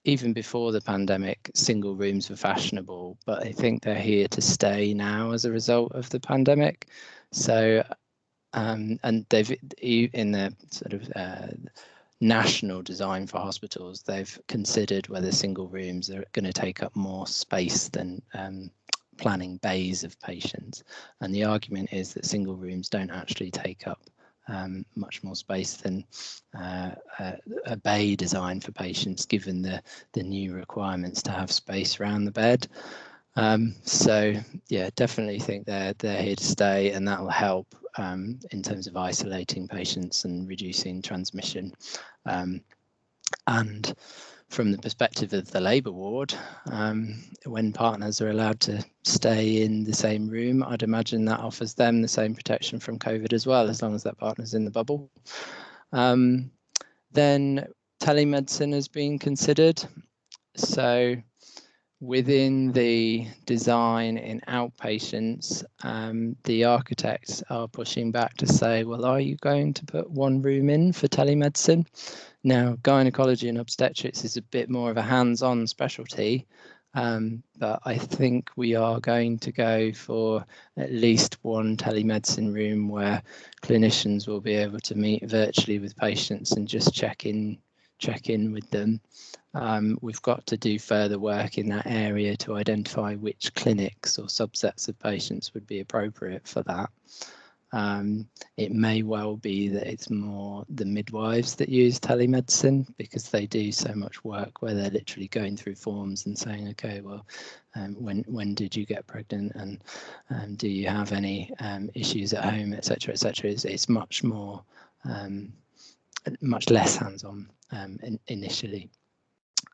even before the pandemic, single rooms were fashionable, but I think they're here to stay now as a result of the pandemic. So and they've, in the sort of national design for hospitals, they've considered whether single rooms are going to take up more space than planning bays of patients. And the argument is that single rooms don't actually take up much more space than a bay design for patients, given the new requirements to have space around the bed. So yeah, definitely think they're here to stay, and that will help in terms of isolating patients and reducing transmission. And from the perspective of the labour ward, when partners are allowed to stay in the same room, I'd imagine that offers them the same protection from COVID as well, as long as that partner's in the bubble. Then telemedicine has been considered. So within the design in outpatients, the architects are pushing back to say, well, are you going to put one room in for telemedicine? Now, gynecology and obstetrics is a bit more of a hands-on specialty, but I think we are going to go for at least one telemedicine room where clinicians will be able to meet virtually with patients and just check in with them. We've got to do further work in that area to identify which clinics or subsets of patients would be appropriate for that. It may well be that it's more the midwives that use telemedicine, because they do so much work where they're literally going through forms and saying, okay, well, when did you get pregnant, and do you have any issues at home, etc., etc. It's much more, much less hands-on initially.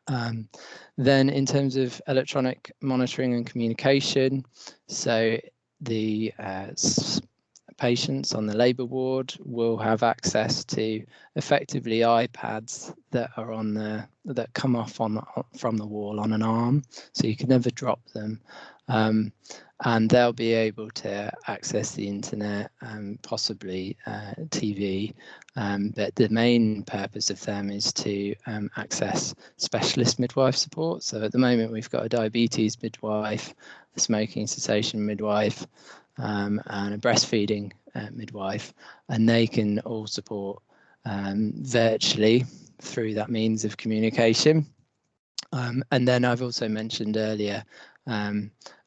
Then in terms of electronic monitoring and communication, so the patients on the labour ward will have access to effectively iPads that are on that come off from the wall on an arm, so you can never drop them. And they'll be able to access the internet, possibly TV, but the main purpose of them is to access specialist midwife support. So at the moment we've got a diabetes midwife, a smoking cessation midwife, and a breastfeeding midwife, and they can all support virtually through that means of communication. And then I've also mentioned earlier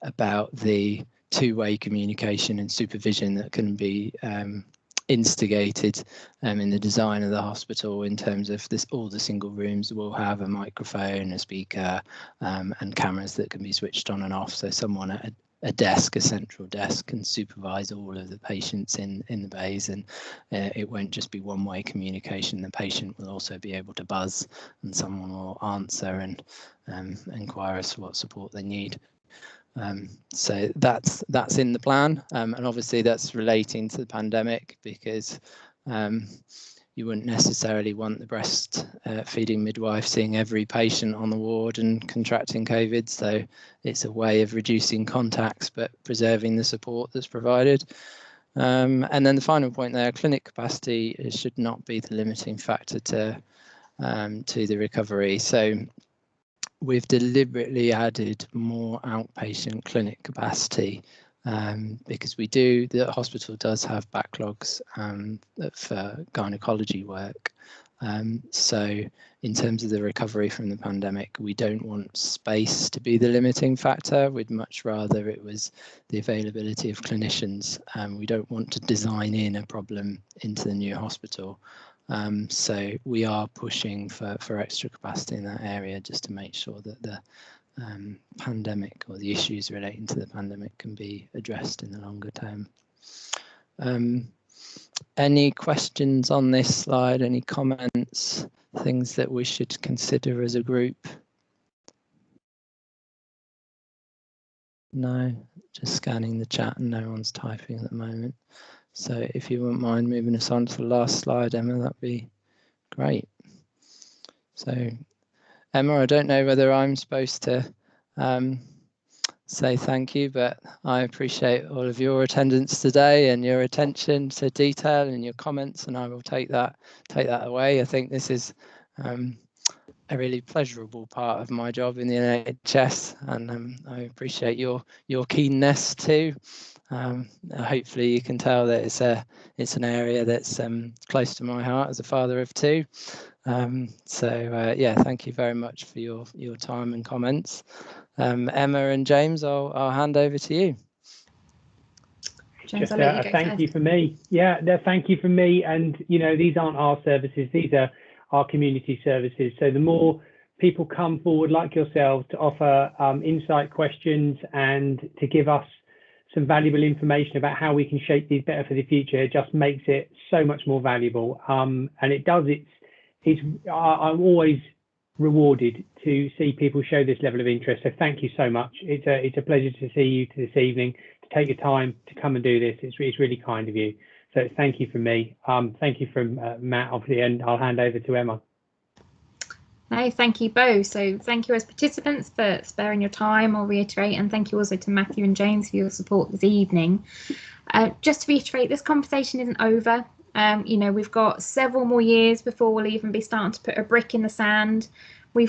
about the two-way communication and supervision that can be instigated in the design of the hospital, in terms of this. All the single rooms will have a microphone, a speaker, and cameras that can be switched on and off, so someone at a desk, a central desk, can supervise all of the patients in the bays, and it won't just be one-way communication. The patient will also be able to buzz, and someone will answer and inquire as to what support they need. So that's in the plan, and obviously that's relating to the pandemic, because you wouldn't necessarily want the breastfeeding midwife seeing every patient on the ward and contracting COVID. So it's a way of reducing contacts but preserving the support that's provided. And then the final point there, clinic capacity should not be the limiting factor to the recovery. So we've deliberately added more outpatient clinic capacity because the hospital does have backlogs for gynecology work. So in terms of the recovery from the pandemic, we don't want space to be the limiting factor. We'd much rather it was the availability of clinicians. We don't want to design in a problem into the new hospital. So we are pushing for extra capacity in that area, just to make sure that the pandemic, or the issues relating to the pandemic, can be addressed in the longer term. Any questions on this slide? Any comments? Things that we should consider as a group? No, just scanning the chat and no one's typing at the moment. So if you wouldn't mind moving us on to the last slide, Emma, that'd be great. So Emma, I don't know whether I'm supposed to say thank you, but I appreciate all of your attendance today and your attention to detail and your comments, and I will take that away. I think this is a really pleasurable part of my job in the NHS, and I appreciate your keenness too. Hopefully you can tell that it's an area that's close to my heart as a father of two. Yeah, thank you very much for your time and comments. Emma and James, I'll hand over to you. James, just a thank you for me. Yeah, thank you from me. And these aren't our services; these are our community services. So the more people come forward like yourselves to offer insight, questions, and to give us some valuable information about how we can shape these better for the future, it just makes it so much more valuable. And it does. I'm always rewarded to see people show this level of interest. So thank you so much. It's a pleasure to see you this evening, to take your time to come and do this. It's really kind of you. So thank you from me. Thank you from Matt, obviously, and I'll hand over to Emma. No, thank you both. So thank you as participants for sparing your time, I'll reiterate, and thank you also to Matthew and James for your support this evening. Just to reiterate, this conversation isn't over. We've got several more years before we'll even be starting to put a brick in the sand. We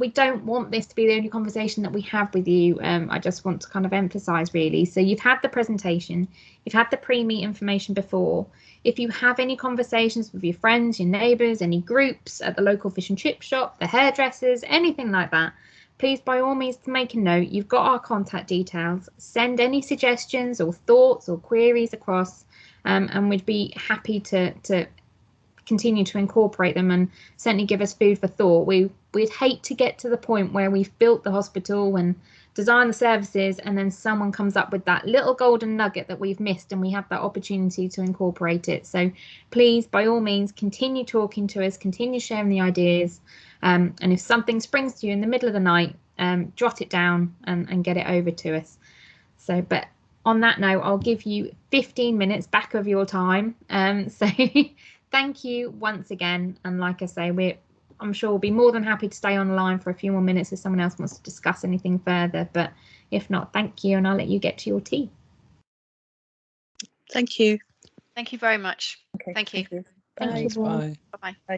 don't want this to be the only conversation that we have with you. I just want to kind of emphasise really. So you've had the presentation, you've had the pre-meet information before. If you have any conversations with your friends, your neighbours, any groups at the local fish and chip shop, the hairdressers, anything like that, please by all means make a note. You've got our contact details. Send any suggestions or thoughts or queries across, and we'd be happy to continue to incorporate them and certainly give us food for thought. We'd hate to get to the point where we've built the hospital and designed the services and then someone comes up with that little golden nugget that we've missed and we have that opportunity to incorporate it. So please, by all means, continue talking to us, continue sharing the ideas, and if something springs to you in the middle of the night, jot it down and get it over to us. So, but on that note, I'll give you 15 minutes back of your time. So thank you once again. And like I say, I'm sure we'll be more than happy to stay online for a few more minutes if someone else wants to discuss anything further. But if not, thank you, and I'll let you get to your tea. Thank you. Thank you very much. Okay, Thank you. Bye. Thanks, bye. Bye-bye. Bye.